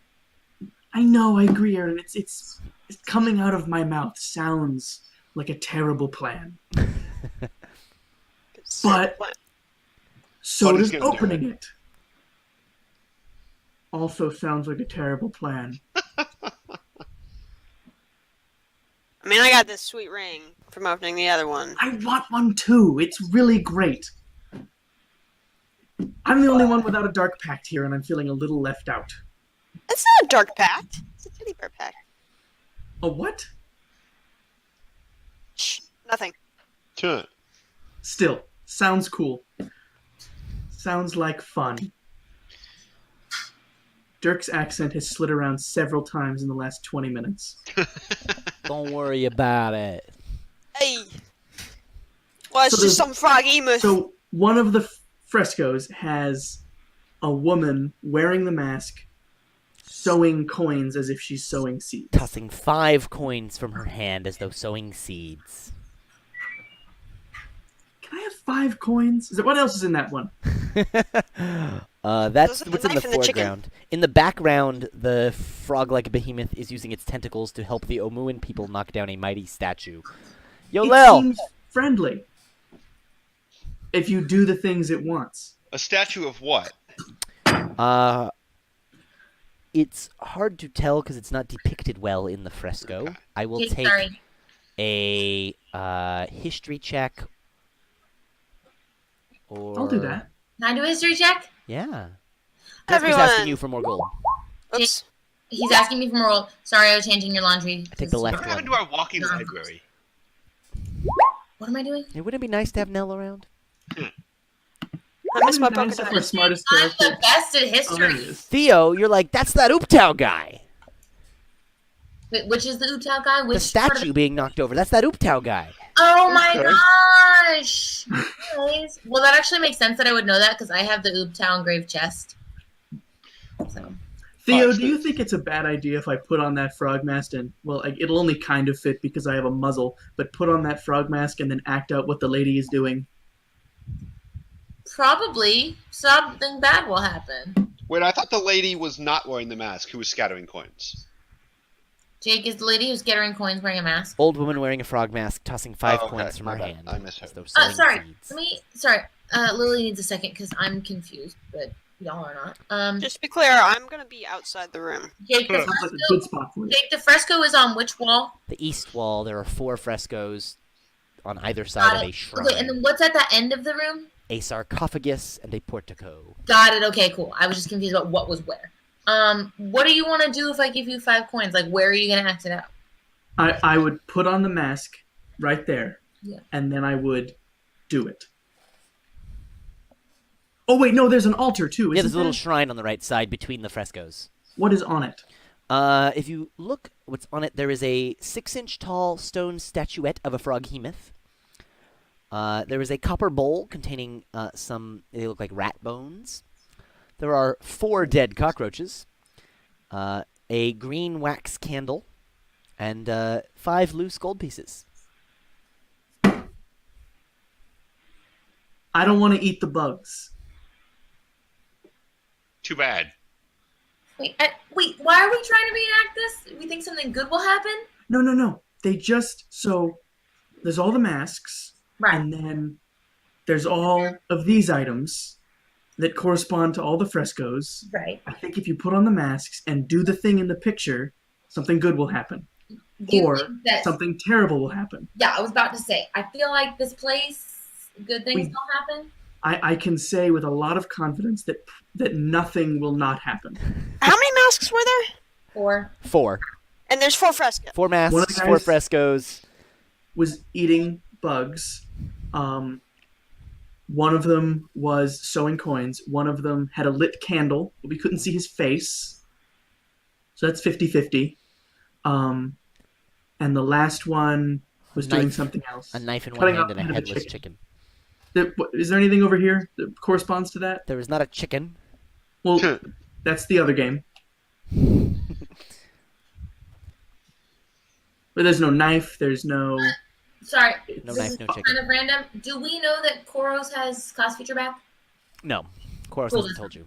I know, I agree, Aaron. It's coming out of my mouth. Sounds like a terrible plan. But so But he's does gonna do opening it. Also sounds like a terrible plan. I mean, I got this sweet ring from opening the other one. I want one too. It's really great. I'm the only one without a dark pact here, and I'm feeling a little left out. It's not a dark pact. It's a teddy bear pact. A what? Shh, nothing. Huh. Still, sounds cool. Sounds like fun. Dirk's accent has slid around several times in the last 20 minutes. Don't worry about it. Hey. Well, it's So just there's- some froggy mus. So, one of the frescoes has a woman wearing the mask, sowing coins as if she's sowing seeds. Tossing 5 coins from her hand as though sowing seeds. Can I have 5 coins? What else is in that one? That's Those are the what's in the knife and the chicken. foreground. In the background, the frog-like behemoth is using its tentacles to help the Omuan people knock down a mighty statue. Yo, It Lil! seems friendly. If you do the things it wants. A statue of what? It's hard to tell because it's not depicted well in the fresco. I will Okay, take sorry. a history check. Or... I'll do that. Can I do a history check? Yeah. He's Everyone. asking you for more gold. Oops. He's asking me for more gold. Sorry, I was changing your laundry. I take the left What one. happened to our walking No. library? What am I doing? Hey, wouldn't it be nice to have Nell around? I missed my Nice Pokemon. for smartest I'm character. the best at Oh, there history. he is. Theo, you're like, that's that Ooptao guy. Wait, which is the Utah guy? The Which part of statue being knocked over. That's that Ooptao guy. Oh my Okay. gosh! Nice. Well, that actually makes sense that I would know that because I have the Oobtown grave chest. So. Theo, Watch do you this. think it's a bad idea if I put on that frog mask and, well, like, it'll only kind of fit because I have a muzzle, but put on that frog mask and then act out what the lady is doing? Probably something bad will happen. Wait, I thought the lady was not wearing the mask who was scattering coins. Jake is the lady who's scattering coins wearing a mask. Old woman wearing a frog mask, tossing 5 Oh, okay. coins from My her bad. hand. I misheard. as though sowing Sorry. seeds. Lily needs a second because I'm confused, but y'all are not. Just to be clear, I'm gonna be outside the room. Jake, the Sounds like a fresco, good spot for you. Jake, the fresco is on which wall? The east wall, there are 4 frescoes on either side Got of it. a shrine. Okay, and then what's at the end of the room? a sarcophagus, and a portico. Got it. Okay, cool. I was just confused about what was where. What do you want to do if I give you 5 coins? Like, where are you gonna act it out? I would put on the mask right there, Yeah. and then I would do it. Oh wait, no, there's an altar too. Yeah, Isn't there's a little there? shrine on the right side between the frescoes. What is on it? If you look what's on it, there is a 6-inch tall stone statuette of a froghemoth. There is a copper bowl containing they look like rat bones. There are 4 dead cockroaches, a green wax candle, and 5 loose gold pieces. I don't want to eat the bugs. Too bad. Wait, why are we trying to reenact this? We think something good will happen? No. They just there's all the masks, Right. and then there's all of these items that correspond to all the frescoes. Right. I think if you put on the masks and do the thing in the picture, something good will happen. Do you Or think that, something terrible will happen. yeah, I was about to say, I feel like this place, good things We- don't happen. I can say with a lot of confidence that nothing will not happen. How many masks were there? Or 4. And there's 4 frescoes. 4 One of masks, the 4 guys- frescoes. Was eating bugs. One of them was sewing coins. One of them had a lit candle, but we couldn't see his face. So that's 50-50. And the last one was doing Knife. something else. A knife in one Cutting hand up and a head of a headless chicken. chicken. Is there anything over here that corresponds to that? There is not a chicken. Well, that's the other game. But there's no knife. There's no. sorry, No this knife, is no kind chicken. of random. Do we know that Koros has class feature back? No. Koros Cool. hasn't told you.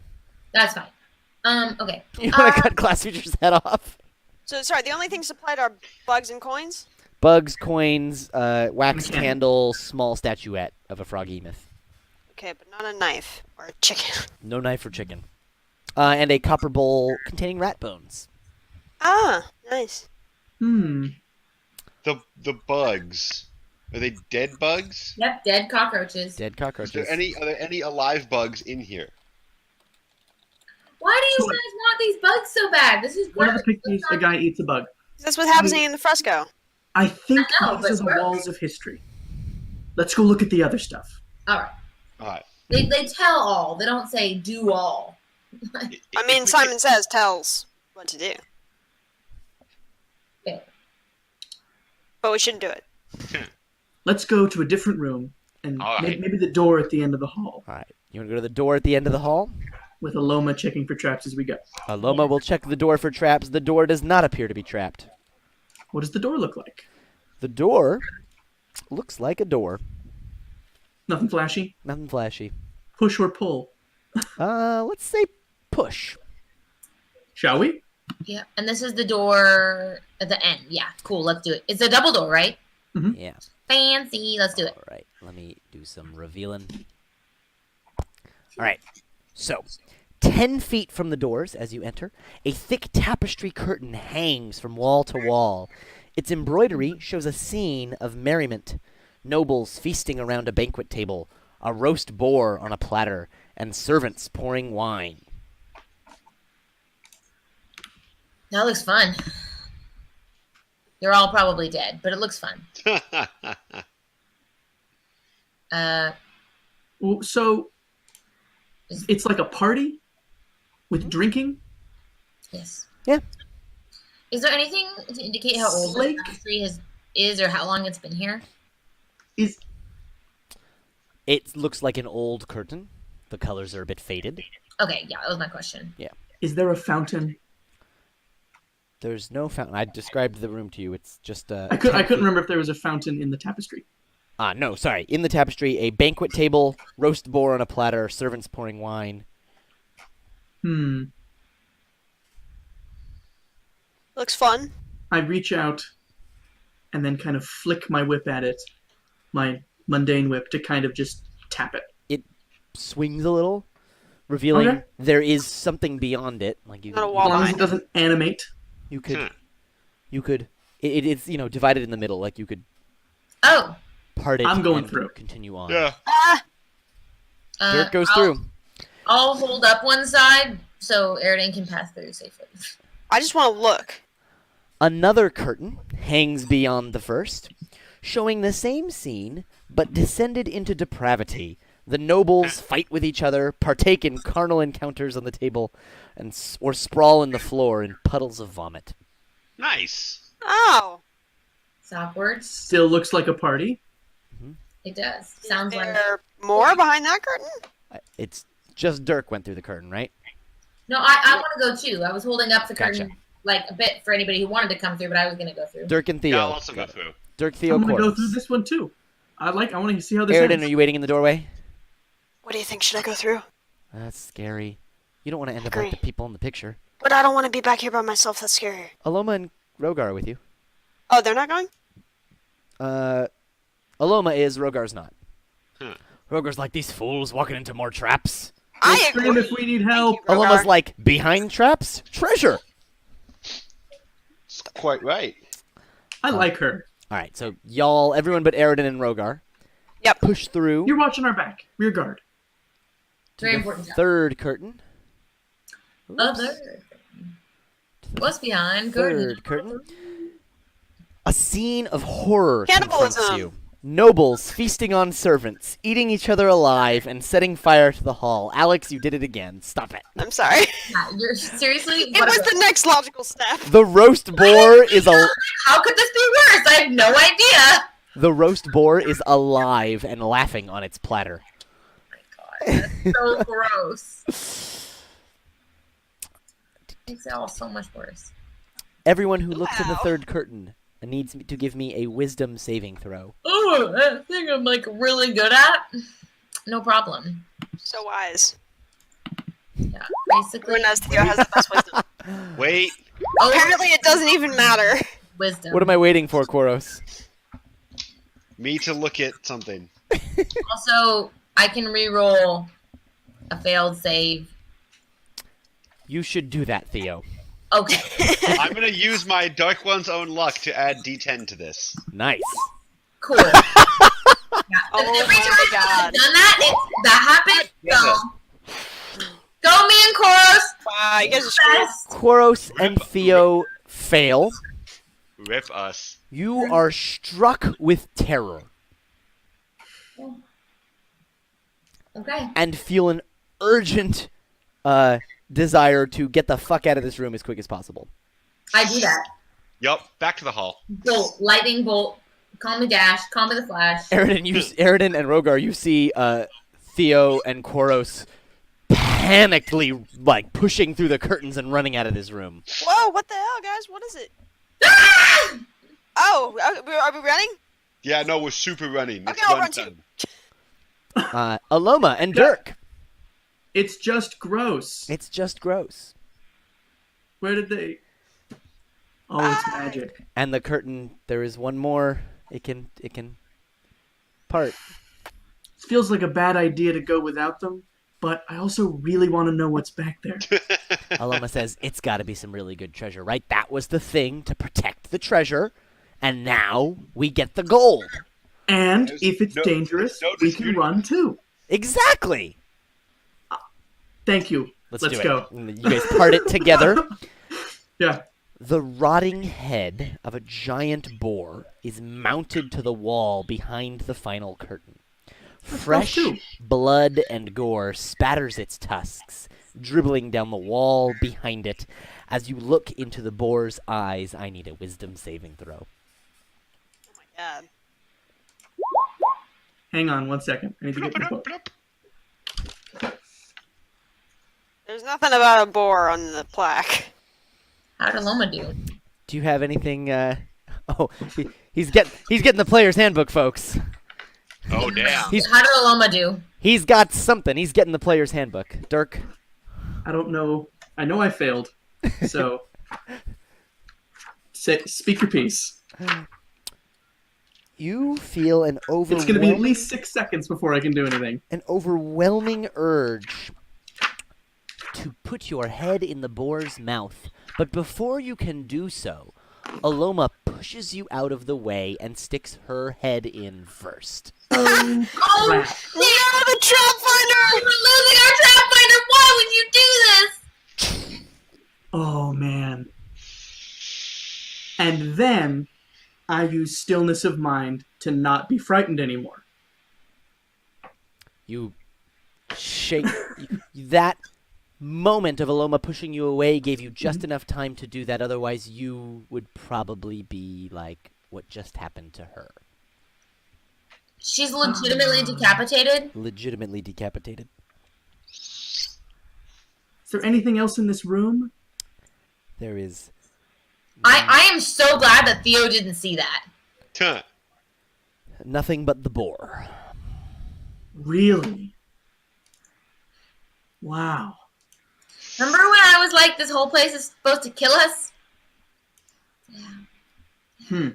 That's fine. Okay. You want to cut Class Feature's head off? So, sorry, the only things supplied are bugs and coins? Bugs, coins, wax Mechanic. candle, small statuette of a froghemoth. Okay, but not a knife or a chicken. No knife or chicken. And a copper bowl containing rat bones. Ah, nice. The bugs. Are they dead bugs? Yep, dead cockroaches. Dead Are cockroaches. there any alive bugs in here? Why do you So- guys want these bugs so bad? This is One of the great. pictures, a guy eats a bug. That's what happens in the fresco. I think I know, these are but the where- walls of history. Let's go look at the other stuff. All right. Alright. They tell all. They don't say do all. I mean, Simon Says tells what to do. Okay. But we shouldn't do it. Let's go to a different room and All right. maybe the door at the end of the hall All right. You want to go to the door at the end of the hall? with a Loma checking for traps as we go. Loma will check the door for traps. The door does not appear to be trapped. What does the door look like? The door looks like a door. Nothing flashy? Nothing flashy. Push or pull? Let's say push. Shall we? Yeah. And this is the door at the end. Yeah. Cool. Let's do it. It's a double door, right? Yeah. Fancy. Let's do it. All right. Let me do some revealing. All right. So, 10 feet from the doors as you enter, a thick tapestry curtain hangs from wall to wall. Its embroidery shows a scene of merriment. Nobles feasting around a banquet table, a roast boar on a platter, and servants pouring wine. That looks fun. You're all probably dead, but it looks fun. Well, so it's like a party with drinking? Yes. Yeah. Is there anything to indicate how old the Like- tapestry is or how long it's been here? Is It looks like an old curtain. The colors are a bit faded. Okay, yeah, that was my question. is there a fountain? There's no fountain. I described the room to you. It's just I couldn't remember if there was a fountain in the tapestry. No, sorry. In the tapestry, a banquet table, roast boar on a platter, servants pouring wine. Looks fun. I reach out and then kind of flick my whip at it, my mundane whip, to kind of just tap it. It swings a little, revealing Okay. there is something beyond it. Like you, Not a could- wall As long as behind it doesn't animate. you could, it's divided in the middle. Like you could Oh, part it. I'm going and through. Continue on. Yeah. Ah! Dirt goes I'll- through. I'll hold up one side so Airden can pass through safely. I just want to look. Another curtain hangs beyond the first, showing the same scene, but descended into depravity. The nobles fight with each other, partake in carnal encounters on the table, or sprawl in the floor in puddles of vomit. Nice. Oh. It's awkward. Still looks like a party. It does. Sounds Is like. there more behind that curtain? It's just Dirk went through the curtain, right? No, I want to go too. I was holding up the Gotcha. curtain like a bit for anybody who wanted to come through, but I was going to go through. Dirk and Theo. Yeah, I'll also go through. Dirk, Theo, I'm gonna go Quartz. through this one too. I want to see how this Airden, ends. are you waiting in the doorway? What do you think? Should I go through? That's scary. You don't want to end up like Agree. the people in the picture. But I don't want to be back here by myself. That's scary. Aloma and Rogar are with you. Oh, they're not going? Aloma is, Rogar's not. Huh. Rogar's like, these fools walking into more traps. I Scream agree. if we need help. Thank you, Aloma's Rogar. like, behind traps? Treasure! It's quite right. I like her. Alright, so y'all, everyone but Airden and Rogar, Yep. push through You're watching our back. Rear guard. to Very the important job. third curtain. Oops. Other. What's behind Third curtain. A scene of horror Cannibalism. confronts you. Nobles feasting on servants, eating each other alive, and setting fire to the hall. Alex, you did it again. Stop it. I'm sorry. Yeah, you're seriously. It was the next logical step. The roast boar is How could this be worse? I have no idea. the roast boar is alive and laughing on its platter. That's so gross. Makes it all so much worse. Everyone who looks at the Wow. third curtain needs to give me a wisdom saving throw. Oh, that thing I'm like really good at. No problem. So wise. Yeah, basically. Everyone knows Theo has the best wisdom. Wait. Oh, Apparently, it doesn't even matter. wisdom. What am I waiting for, Koros? Me to look at something. Also, I can re-roll a failed save. You should do that, Theo. Okay. I'm gonna use my Dark One's own luck to add D10 to this. Nice. Cool. Yeah. Oh Every my time I've God. done that happened. Yeah. Go me and Koros. Wow, you guys are screwed. Best. Koros and Theo fail. Rip us. You are struck with terror Okay. and feel an urgent desire to get the fuck out of this room as quick as possible. I do that. Yup, back to the hall. Bolt, lightning bolt. Call me Dash. Call me the Flash. Airden and Rogar, you see Theo and Koros panically like pushing through the curtains and running out of this room. Whoa, what the hell, guys? What is it? Oh, are we running? Yeah, no, we're super running. It's Okay, I'll run run too. time. Aloma and Dirk. It's just gross. It's just gross. Where did they? Oh, it's magic. And the curtain, there is one more. It can part. Feels like a bad idea to go without them, but I also really want to know what's back there. Aloma says, it's got to be some really good treasure, right? That was the thing to protect the treasure, and now we get the gold. And There's if it's no- dangerous, there's no we can disputing. run too. Exactly. Thank you. Let's Let's do go. it. And you guys part it together. Yeah. The rotting head of a giant boar is mounted to the wall behind the final curtain. Fresh too. blood and gore spatters its tusks, dribbling down the wall behind it. As you look into the boar's eyes, I need a wisdom saving throw. Oh my god. Hang on 1 second. I need to get my book. There's nothing about a boar on the plaque. How did Loma do? Do you have anything? Oh, he's getting the player's handbook, folks. Oh, damn. He's How did Loma do? he's got something. He's getting the player's handbook. Dirk. I don't know. I know I failed. So, speak your piece. You feel an It's going to be at overwhelming, least 6 seconds before I can do anything. an overwhelming urge to put your head in the boar's mouth. But before you can do so, Aloma pushes you out of the way and sticks her head in first. Oh, Oh, crap. No! No, the trap finder! We're losing our trap finder! Why would you do this? Oh, man. And then I use stillness of mind to not be frightened anymore. You shake. That moment of Aloma pushing you away gave you just enough time to do that. Otherwise, you would probably be like what just happened to her. She's legitimately decapitated? Legitimately decapitated. Is there anything else in this room? There is. I am so glad that Theo didn't see that. Huh. Nothing but the boar. Really? Wow. Remember when I was like, this whole place is supposed to kill us? Yeah.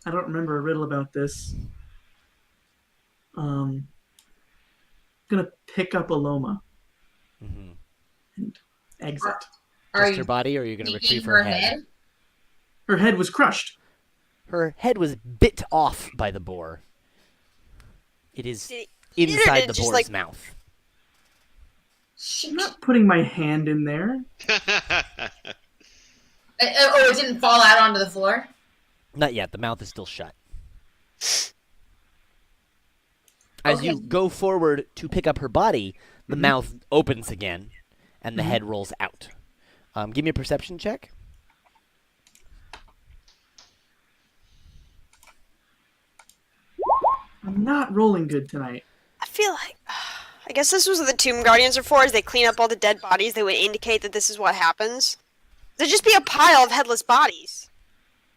I don't remember a riddle about this. Gonna pick up Aloma Mm-hmm. and exit. Are Just you her body, or are you going to taking retrieve her head? Her head was crushed. Her head was bit off by the boar. It is Did it eat it, or inside did the it just, boar's like- mouth. I'm not putting my hand in there. Oh, it didn't fall out onto the floor? Not yet. The mouth is still shut. As Okay. you go forward to pick up her body, the Mhm. mouth opens again, and the Mhm. head rolls out. Give me a perception check. I'm not rolling good tonight. I feel like... I guess this was what the Tomb Guardians are for. As they clean up all the dead bodies, they would indicate that this is what happens. There'd just be a pile of headless bodies.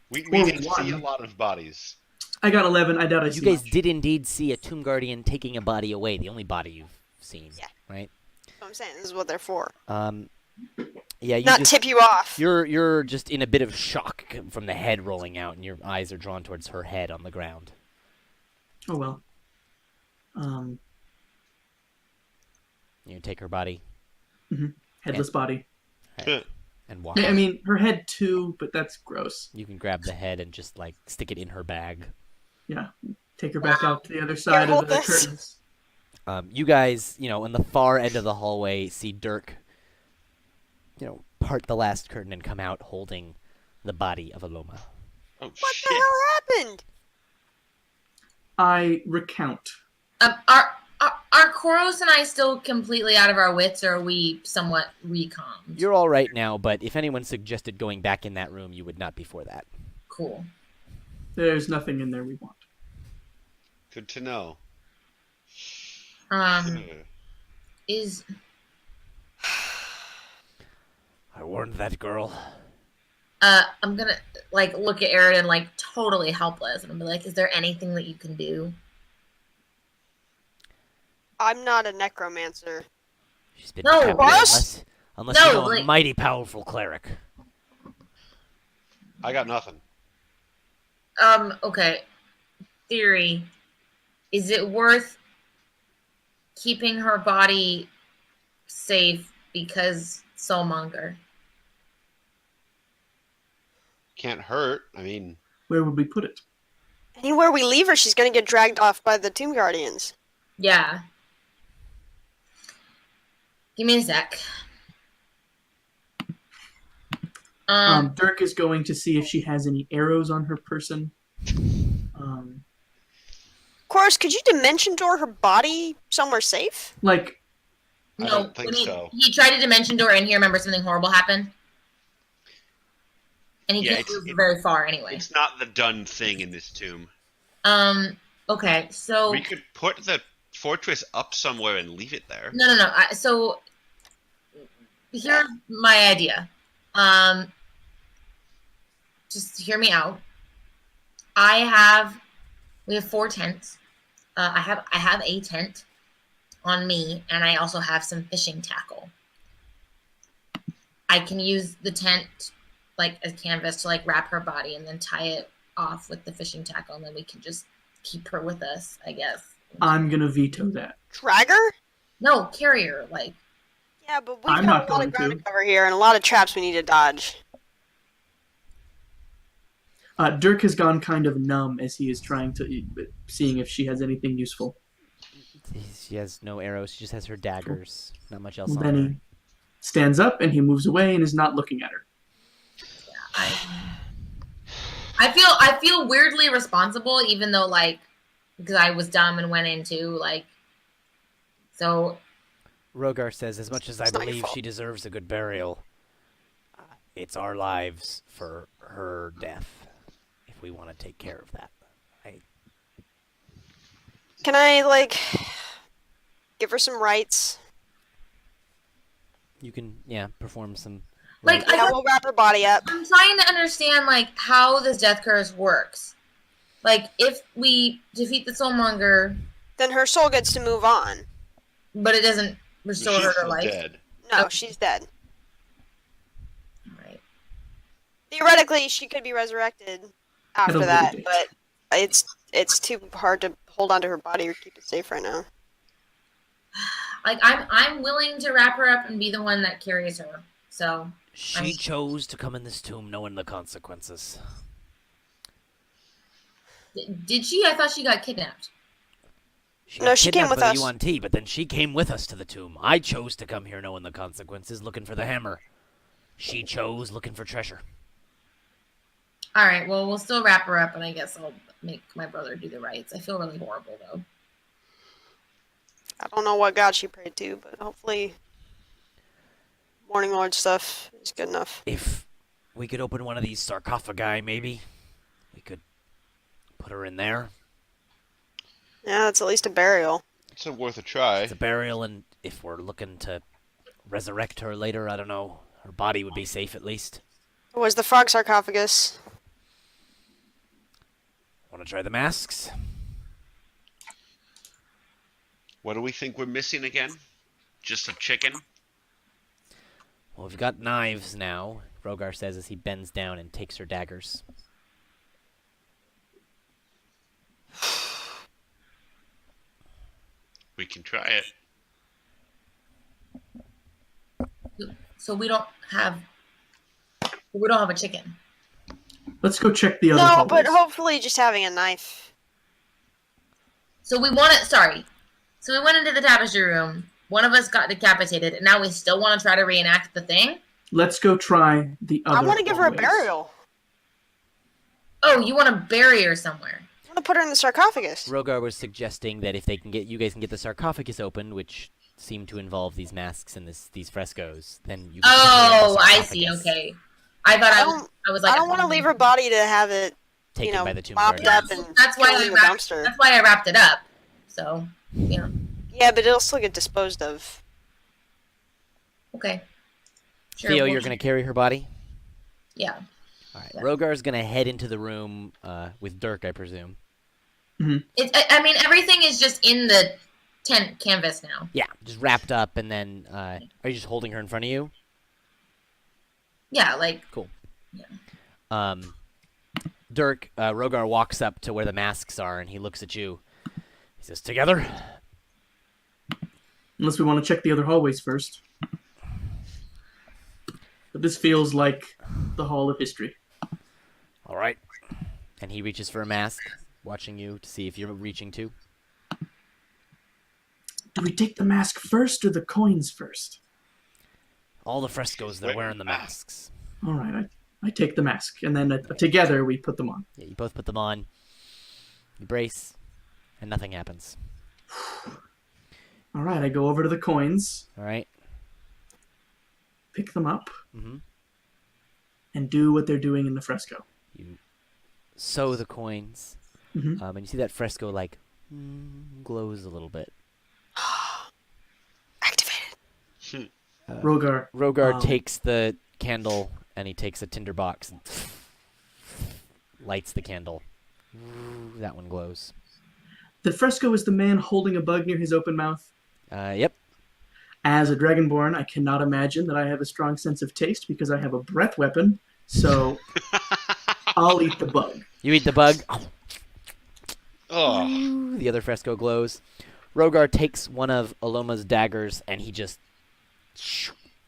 we Or did see a one. lot of bodies. I got 11. I doubt I You see guys much. did indeed see a Tomb Guardian taking a body away, the only body you've seen, Yeah. right? That's what I'm saying. This is what they're for. Yeah, you Not just, tip you off. you're just in a bit of shock from the head rolling out, and your eyes are drawn towards her head on the ground. Oh well. You take her body Headless body. and walk. I mean, her head too, but that's gross. You can grab the head and just like stick it in her bag. Yeah. Take her back out to the other side hold of the this. curtains. You guys, in the far end of the hallway, see Dirk, part the last curtain and come out holding the body of Aloma. Oh What shit! the hell happened? I recount. Are Koros and I still completely out of our wits, or are we somewhat recalmed? You're all right now, but if anyone suggested going back in that room, you would not be for that. Cool. There's nothing in there we want. Good to know. Is I warned that girl. I'm gonna like look at Aaron like totally helpless, and I'm like, is there anything that you can do? I'm not a necromancer. She's been No, decapitated, Ross? unless No, you know a like- mighty powerful cleric. I got nothing. Okay. Theory. Is it worth keeping her body safe because soulmonger? Can't hurt. I mean, Where would we put it? Anywhere we leave her, she's gonna get dragged off by the Tomb Guardians. Yeah. Give me a sec. Dirk is going to see if she has any arrows on her person. Of course, could you dimension door her body somewhere safe? Like, I No, don't think when so. he tried to dimension door in here. Remember, something horrible happened, and he Yeah, can't it's- move very far anyway. It's not the done thing in this tomb. Okay, so We could put the fortress up somewhere and leave it there. no. So here's my idea. Just hear me out. We have 4 tents. I have a tent on me, and I also have some fishing tackle. I can use the tent like as canvas to like wrap her body and then tie it off with the fishing tackle, and then we can just keep her with us, I guess. I'm going to veto that. Drag her? No, carry her, like. Yeah, but we've I'm got not a lot going of ground to. to cover here and a lot of traps we need to dodge. Dirk has gone kind of numb as he is trying to, seeing if she has anything useful. She has no arrows. She just has her daggers. Not much else Well, on then her. he stands up and he moves away and is not looking at her. I feel weirdly responsible, even though like because I was dumb and went into like. So Rogar says, as much as I It's not your believe fault. she deserves a good burial, it's our lives for her death. If we want to take care of that. Can I, like, give her some rights? You can, perform some. Like, rites. I Yeah, we'll wrap her body up. I'm trying to understand like how this death curse works. Like if we defeat the soulmonger, Then her soul gets to move on. but it doesn't restore She's her to still life. dead. No, she's dead. Right. Theoretically, she could be resurrected after It'll that, be- but it's too hard to hold onto her body or keep it safe right now. Like I'm willing to wrap her up and be the one that carries her. So She chose to come in this tomb knowing the consequences. did she? I thought she got kidnapped. She No, got she came kidnapped with by the us. UNT, but then she came with us to the tomb. I chose to come here knowing the consequences, looking for the hammer. She chose looking for treasure. All right. Well, we'll still wrap her up, and I guess I'll make my brother do the rites. I feel really horrible though. I don't know what god she prayed to, but hopefully Morning Lord stuff is good enough. If we could open one of these sarcophagi, maybe we could put her in there. Yeah, it's at least a burial. It's worth a try. It's a burial, and if we're looking to resurrect her later, I don't know, her body would be safe at least. Was the frog sarcophagus? Want to try the masks? What do we think we're missing again? Just a chicken? Well, we've got knives now, Rogar says as he bends down and takes her daggers. We can try it. So we don't have a chicken. Let's go check the other No, hallways. but hopefully just having a knife. So we want it. Sorry. So we went into the tapestry room. One of us got decapitated, and now we still want to try to reenact the thing. Let's go try the other I want to give her a hallways. burial. Oh, you want to bury her somewhere? I want to put her in the sarcophagus. Rogar was suggesting that if they can get you guys can get the sarcophagus open, which seem to involve these masks and these frescoes, then you can put her in Oh, the I see. sarcophagus, Okay. I thought I was like I don't want to leave her body to have it, taken by the tomb mopped guardians. up and That's why thrown I in the wrapped. dumpster. That's why I wrapped it up. So, yeah. Yeah, but it'll still get disposed of. Okay. Sure, Theo, we'll- you're going to carry her body? Yeah. All right. Yeah. Rogar's going to head into the room with Dirk, I presume. I mean, everything is just in the tent canvas now. Yeah, just wrapped up, and then are you just holding her in front of you? Yeah, like Dirk, Rogar walks up to where the masks are, and he looks at you. He says, "Together." Unless we want to check the other hallways first. But this feels like the Hall of History. All right. And he reaches for a mask, watching you to see if you're reaching too. Do we take the mask first or the coins first? All the frescoes, they're wearing the masks. All right, I take the mask, and then together we put them on. Yeah, you both put them on. You brace, and nothing happens. All right, I go over to the coins, All right. pick them up, Mm-hmm. and do what they're doing in the fresco. You sew the coins, Mhm. and you see that fresco like glows a little bit. Activated. Rogar. Rogar takes the candle and he takes a tinder box and lights the candle. That one glows. The fresco is the man holding a bug near his open mouth. Yep. As a dragonborn, I cannot imagine that I have a strong sense of taste because I have a breath weapon, so I'll eat the bug. You eat the bug. Oh, The other fresco glows. Rogar takes one of Aloma's daggers and he just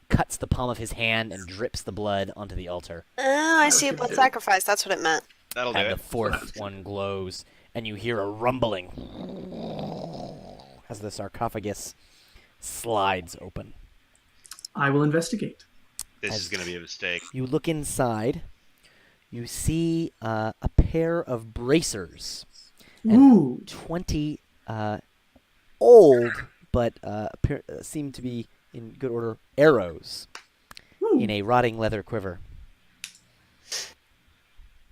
cuts the palm of his hand and drips the blood onto the altar. Oh, I see a blood sacrifice. That's what it meant. that'll do And the it. fourth one glows, and you hear a rumbling. as the sarcophagus slides open. I will investigate. This is going to be a mistake. You look inside. You see a pair of bracers. And Ooh. 20 old, but seem to be in good order, arrows Ooh. in a rotting leather quiver.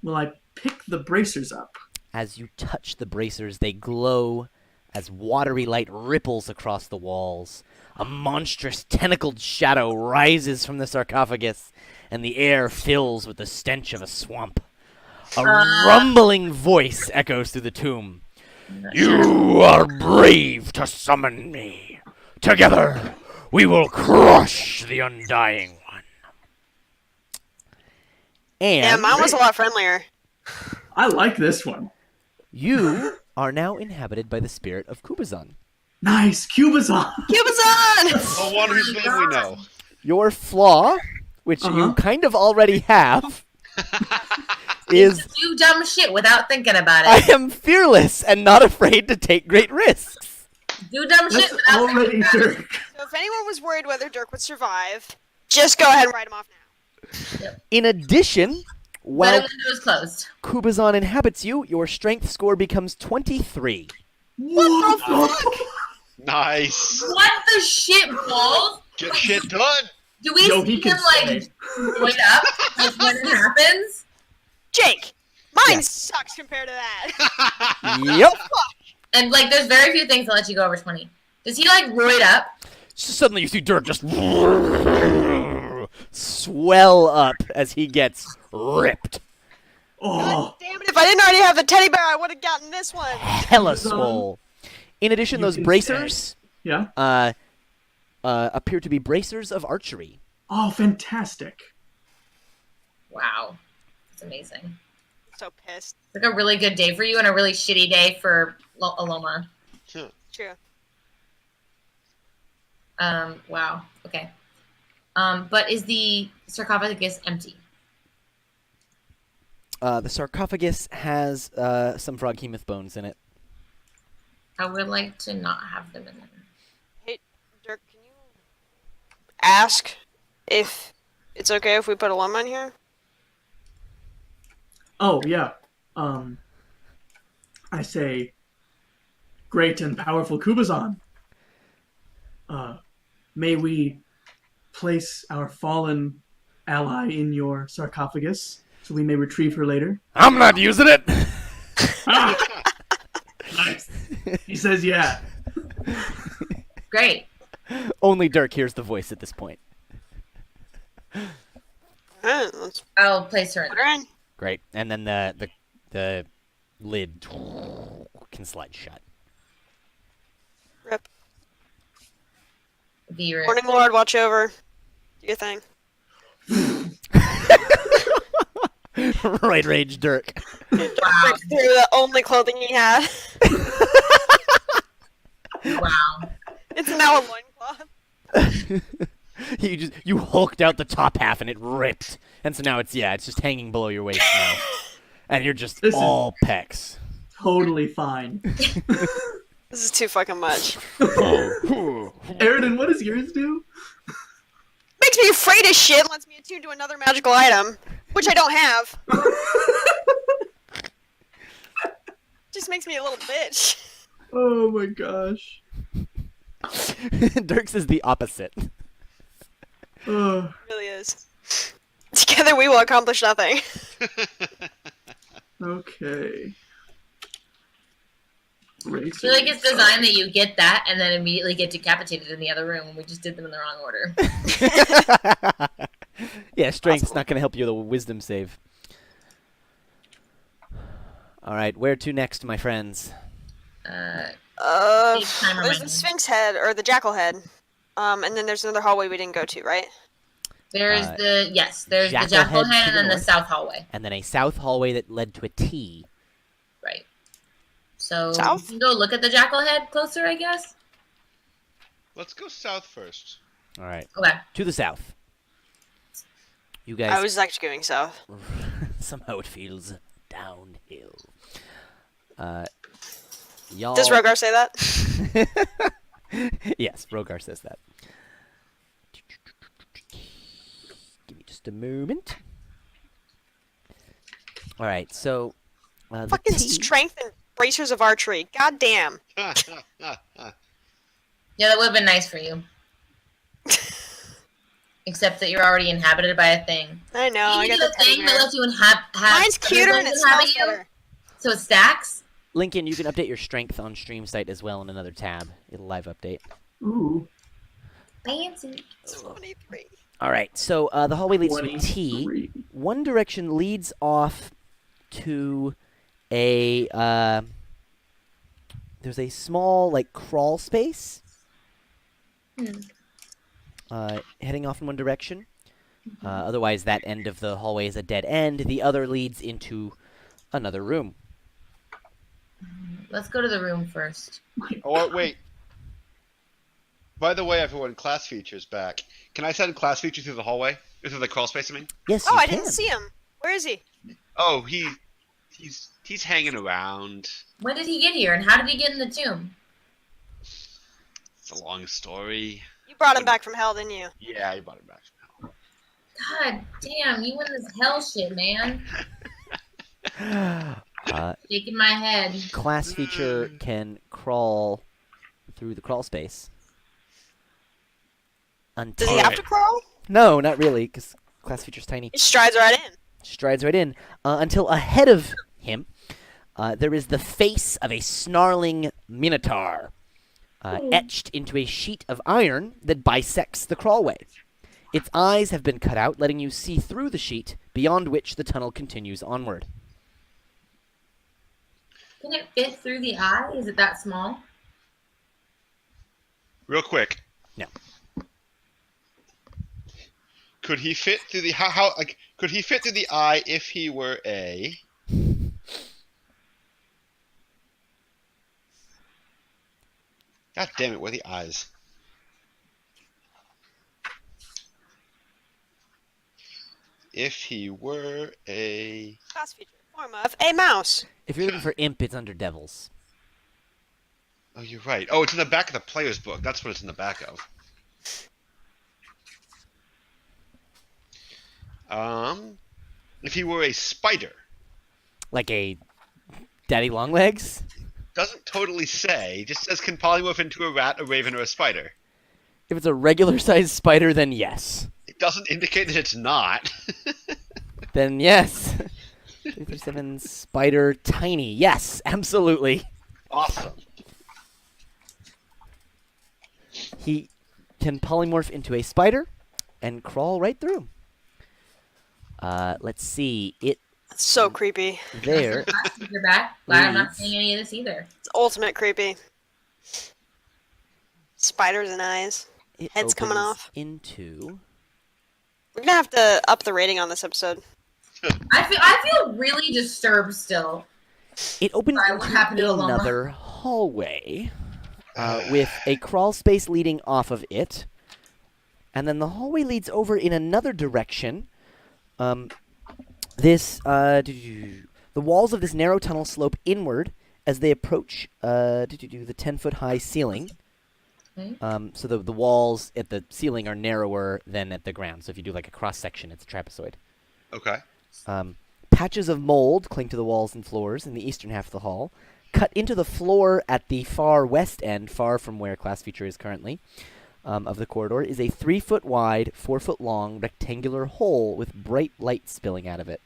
Will I pick the bracers up? As you touch the bracers, they glow as watery light ripples across the walls. A monstrous tentacled shadow rises from the sarcophagus, and the air fills with the stench of a swamp. A rumbling voice echoes through the tomb. You are brave to summon me. Together, we will crush the Undying One. And Yeah, mine was a lot friendlier. I like this one. you are now inhabited by the spirit of Kubazan. Nice. Cubazon. Cubazon! The one whose name we know. Your flaw, which you kind of already have, is Do dumb shit without thinking about I it. am fearless and not afraid to take great risks. Do dumb shit That's without already thinking about it. Dirk. So if anyone was worried whether Dirk would survive, just go ahead and write him off now. In addition, Better while when it was closed. Kubazan inhabits you, your strength score becomes 23. What the fuck? Nice. What the shit, balls? Get shit done. Do we Yo, he see can him, like, stay. wait up like, when it happens? Jake, mine Yes. sucks compared to that. Yep. And, like, there's very few things that let you go over 20. Does he, like, roid up? Suddenly you see Dirk just swell up as he gets ripped. Oh, Damn it, if I didn't already have the teddy bear, I would have gotten this one. Hella swole. In addition, You those can bracers yeah. appear to be bracers of archery. Oh, fantastic. Wow. That's amazing. So pissed. It's like a really good day for you and a really shitty day for Aloma. True. Wow. Okay. But is the sarcophagus empty? The sarcophagus has some froghemoth bones in it. I would like to not have them in there. Hey, Dirk, can you ask if it's okay if we put a lemon here? Oh, yeah. I say, great and powerful Kubazan. May we place our fallen ally in your sarcophagus so we may retrieve her later? I'm not using it. Ah! Nice. He says yeah. Great. Only Dirk hears the voice at this point. Let's I'll place her in put her in. Great, and then the lid can slide shut. Rip. there. Morning Lord, watch over. Do your thing. Right rage, Dirk. Wow. Break through the only clothing he had. Wow. It's now a loincloth. You hulked out the top half and it ripped, and so now it's just hanging below your waist now, and you're just This is- all pecs. Totally fine. This is too fucking much. Aridin, what does yours do? Makes me afraid of shit and lets me attune to another magical item, which I don't have. Just makes me a little bitch. Oh my gosh. Dirk's is the opposite. Uh, It really is. Together we will accomplish nothing. okay. I feel like it's designed that you get that and then immediately get decapitated in the other room when we just did them in the wrong order. Yeah, strength's not going to help you with a wisdom save. All right, where to next, my friends? Each time There's remind the me. Sphinx head, or the Jackal head. And then there's another hallway we didn't go to, right? There's there's the Jackal jackal head head to and the then the north. south hallway. And then a south hallway that led to a T. Right. So South? we can go look at the jackal head closer, I guess. Let's go south first. All right, Okay. to the south. You I guys, was actually going south. somehow it feels downhill. Y'all. Does Rogar say that? Yes, Rogar says that. Give me just a moment. All right, so the Fucking tea. strength and bracers of archery. God damn. Yeah, that would have been nice for you. Except that you're already inhabited by a thing. I know. You I can got do the a teddy thing that bear. lets you have Mine's cuter and other it things inhabit smells you, better. so it stacks. Lincoln, you can update your strength on stream site as well in another tab. It'll live update. Ooh. Fancy. 23. All right, so the hallway leads to T. 23. One direction leads off to a there's a small like crawl space heading off in one direction. Otherwise, that end of the hallway is a dead end. The other leads into another room. Let's go to the room first. Oh, wait. By the way, everyone, class features back. Can I send class feature through the hallway? Through the crawl space, I mean? Yes, Oh, you I can. didn't see him. Where is he? Oh, he's hanging around. When did he get here, and how did he get in the tomb? It's a long story. You brought him back from hell, didn't you? Yeah, he brought him back. God damn, you in this hell shit, man. Shaking my head. Class feature can crawl through the crawl space. Does he have to crawl? No, not really, because class feature's tiny. He strides right in. Strides right in. Until ahead of him, there is the face of a snarling minotaur, etched into a sheet of iron that bisects the crawlway. Its eyes have been cut out, letting you see through the sheet, beyond which the tunnel continues onward. Can it fit through the eye? Is it that small? Real quick. No. Could he fit through the could he fit through the eye if he were a God damn it, where are the eyes? If he were a Class feature. Form of a mouse. If you're looking for imp, it's under devils. Oh, you're right. Oh, it's in the back of the player's book. That's what it's in the back of. If he were a spider. Like a daddy longlegs? Doesn't totally say. Just says can polymorph into a rat, a raven, or a spider. If it's a regular-sized spider, then yes. It doesn't indicate that it's not. Then yes. 337 spider tiny. Yes, absolutely. Awesome. He can polymorph into a spider and crawl right through. Let's see. It That's so creepy. there. You're back. Glad I'm not leads- seeing any of this either. It's ultimate creepy. Spiders and eyes. It Head's coming opens off. into. We're gonna have to up the rating on this episode. I feel really disturbed still. It opens Sorry, what happened to into Aloma? another hallway with a crawl space leading off of it, and then the hallway leads over in another direction. The walls of this narrow tunnel slope inward as they approach the 10-foot high ceiling. Okay. So the walls at the ceiling are narrower than at the ground. So if you do like a cross section, it's a trapezoid. Okay. Patches of mold cling to the walls and floors in the eastern half of the hall. Cut into the floor at the far west end, far from where class feature is currently, of the corridor, is a 3-foot wide, 4-foot long rectangular hole with bright light spilling out of it.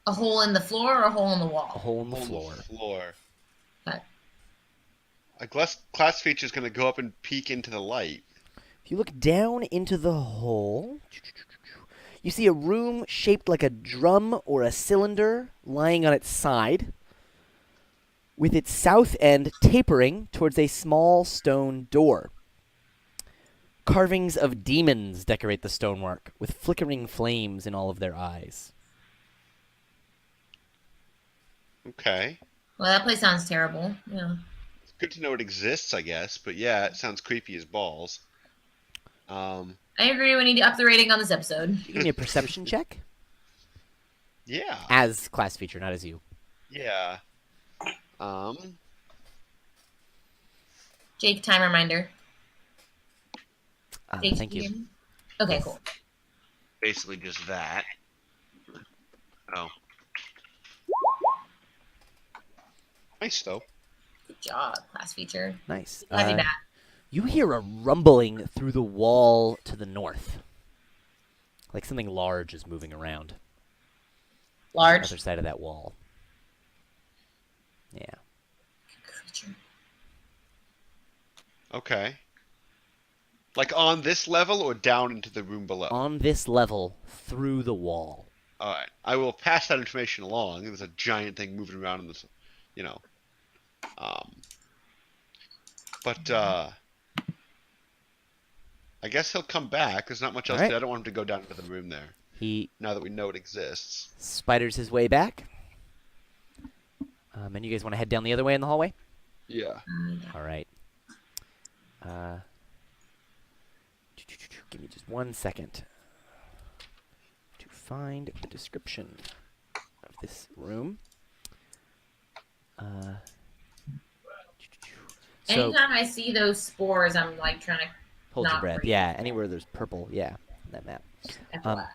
A hole in the floor or a hole in the A wall? hole in the On floor. floor. Okay. A class feature is going to go up and peek into the light. If you look down into the hole, you see a room shaped like a drum or a cylinder lying on its side, with its south end tapering towards a small stone door. Carvings of demons decorate the stonework, with flickering flames in all of their eyes. Okay. Well, that place sounds terrible. Yeah. It's good to know it exists, I guess. But yeah, it sounds creepy as balls. I agree. We need to up the rating on this episode. You give me a perception check? Yeah. As class feature, not as you. Yeah. Jake, time reminder. Jake, Thank can you. hear me? Okay, cool. Basically just that. Oh. Nice, though. Good job, class feature. Nice. Heavy bat. You hear a rumbling through the wall to the north. Like something large is moving around. On the Large. other side of that wall. Yeah. Creature. Okay. Like on this level or down into the room below? On this level, through the wall. Alright. I will pass that information along. There's a giant thing moving around in this, you know. But, I guess he'll come back. There's not much else. Alright. I don't want him to go down into the room there. He Now that we know it exists. spiders his way back. And you guys want to head down the other way in the hallway? Yeah. All right. Give me just 1 second to find the description of this room. So Anytime I see those spores, I'm like trying to hold your not breath. breathe. Yeah, anywhere there's purple. Yeah, on that map. FYI.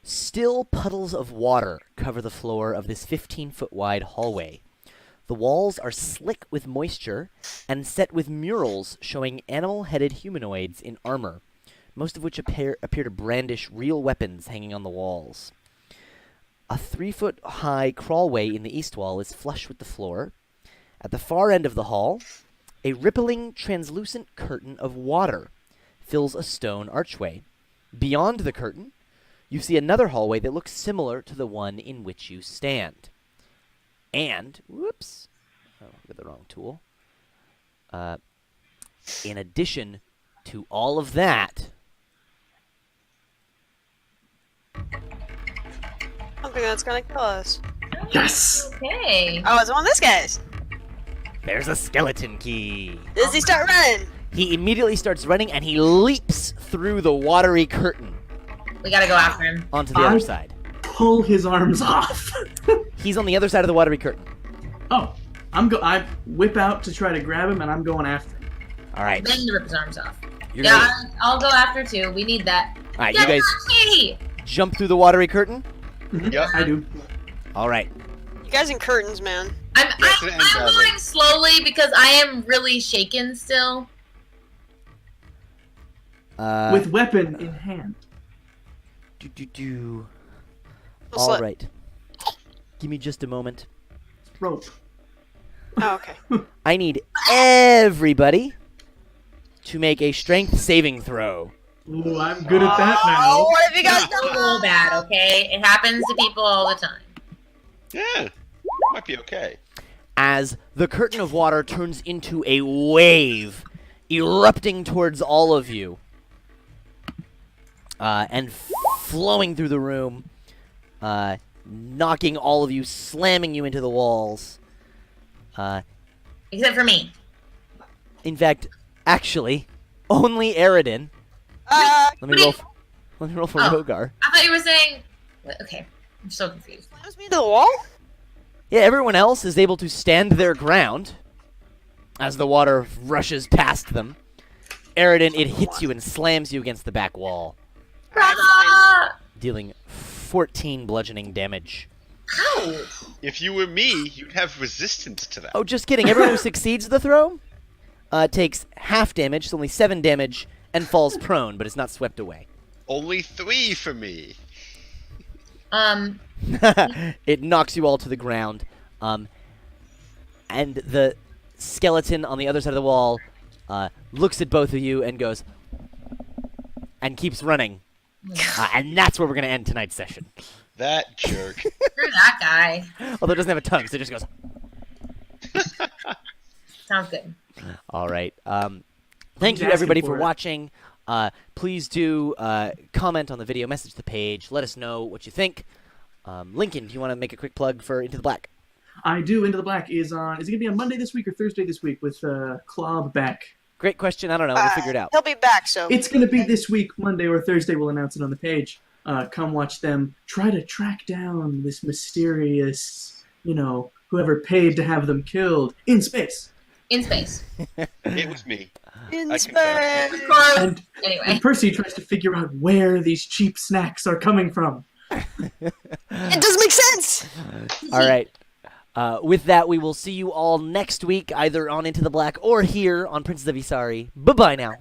Still puddles of water cover the floor of this 15-foot wide hallway. The walls are slick with moisture and set with murals showing animal-headed humanoids in armor, most of which appear to brandish real weapons hanging on the walls. A 3-foot-high crawlway in the east wall is flush with the floor. At the far end of the hall, a rippling, translucent curtain of water fills a stone archway. Beyond the curtain, you see another hallway that looks similar to the one in which you stand. And, whoops, oh, I got the wrong tool. In addition to all of that, Something that's gonna kill us. Yes! Okay. Oh, it's one of this guy's. there's a skeleton key. Does he start running? He immediately starts running, and he leaps through the watery curtain We gotta go after him. onto the other side. Pull his arms off. He's on the other side of the watery curtain. Oh, I whip out to try to grab him, and I'm going after him. All right. Then to rip his arms off. You're Yeah, gonna- I'll go after too. We need that. all right, Get you guys that key! jump through the watery curtain? Yep. I do. All right. You guys in curtains, man. I'm Yes, and badly. going slowly because I am really shaken still. With weapon in hand. We'll All slip. right. Give me just a moment. Rope. Oh, okay. I need everybody to make a strength saving throw. Ooh, I'm good at that Oh, now. what have you guys Don't done? roll bad, okay? It happens to people all the time. Yeah. Might be okay. As the curtain of water turns into a wave, erupting towards all of you, and flowing through the room, knocking all of you, slamming you into the walls. Except for me. In fact, actually, only Eridan. Let me roll. Let me roll for Oh. Rogar. I thought you were saying... Okay, I'm so confused. Slams me to the wall? Yeah, everyone else is able to stand their ground as the water rushes past them. Eridan, it hits you and slams you against the back wall, Ah! dealing 14 bludgeoning damage. Ow! If you were me, you'd have resistance to that. Oh, just kidding. Everyone who succeeds the throw takes half damage, so only 7 damage, and falls prone, but is not swept away. Only 3 for me. It knocks you all to the ground. And the skeleton on the other side of the wall looks at both of you and goes, and keeps running. And that's where we're going to end tonight's session. That jerk. Screw that guy. Although it doesn't have a tongue, so it just goes. Sounds good. All right. Thank you, asking everybody, for for it. watching. Please do comment on the video, message the page, let us know what you think. Lincoln, do you want to make a quick plug for Into the Black? I do. Into the Black is on. Is it gonna be on Monday this week or Thursday this week with Klob back? Great question. I don't know. We'll figure it out. He'll be back, so. It's gonna be this week, Monday or Thursday. We'll announce it on the page. Come watch them try to track down this mysterious, who Whoever paid to have them killed in space. In space. It was me. In I confess. space. Close. And Anyway. Percy tries to figure out where these cheap snacks are coming from. It doesn't make sense. All right. With that, we will see you all next week, either on Into the Black or here on Princes of Isari. Bye-bye now.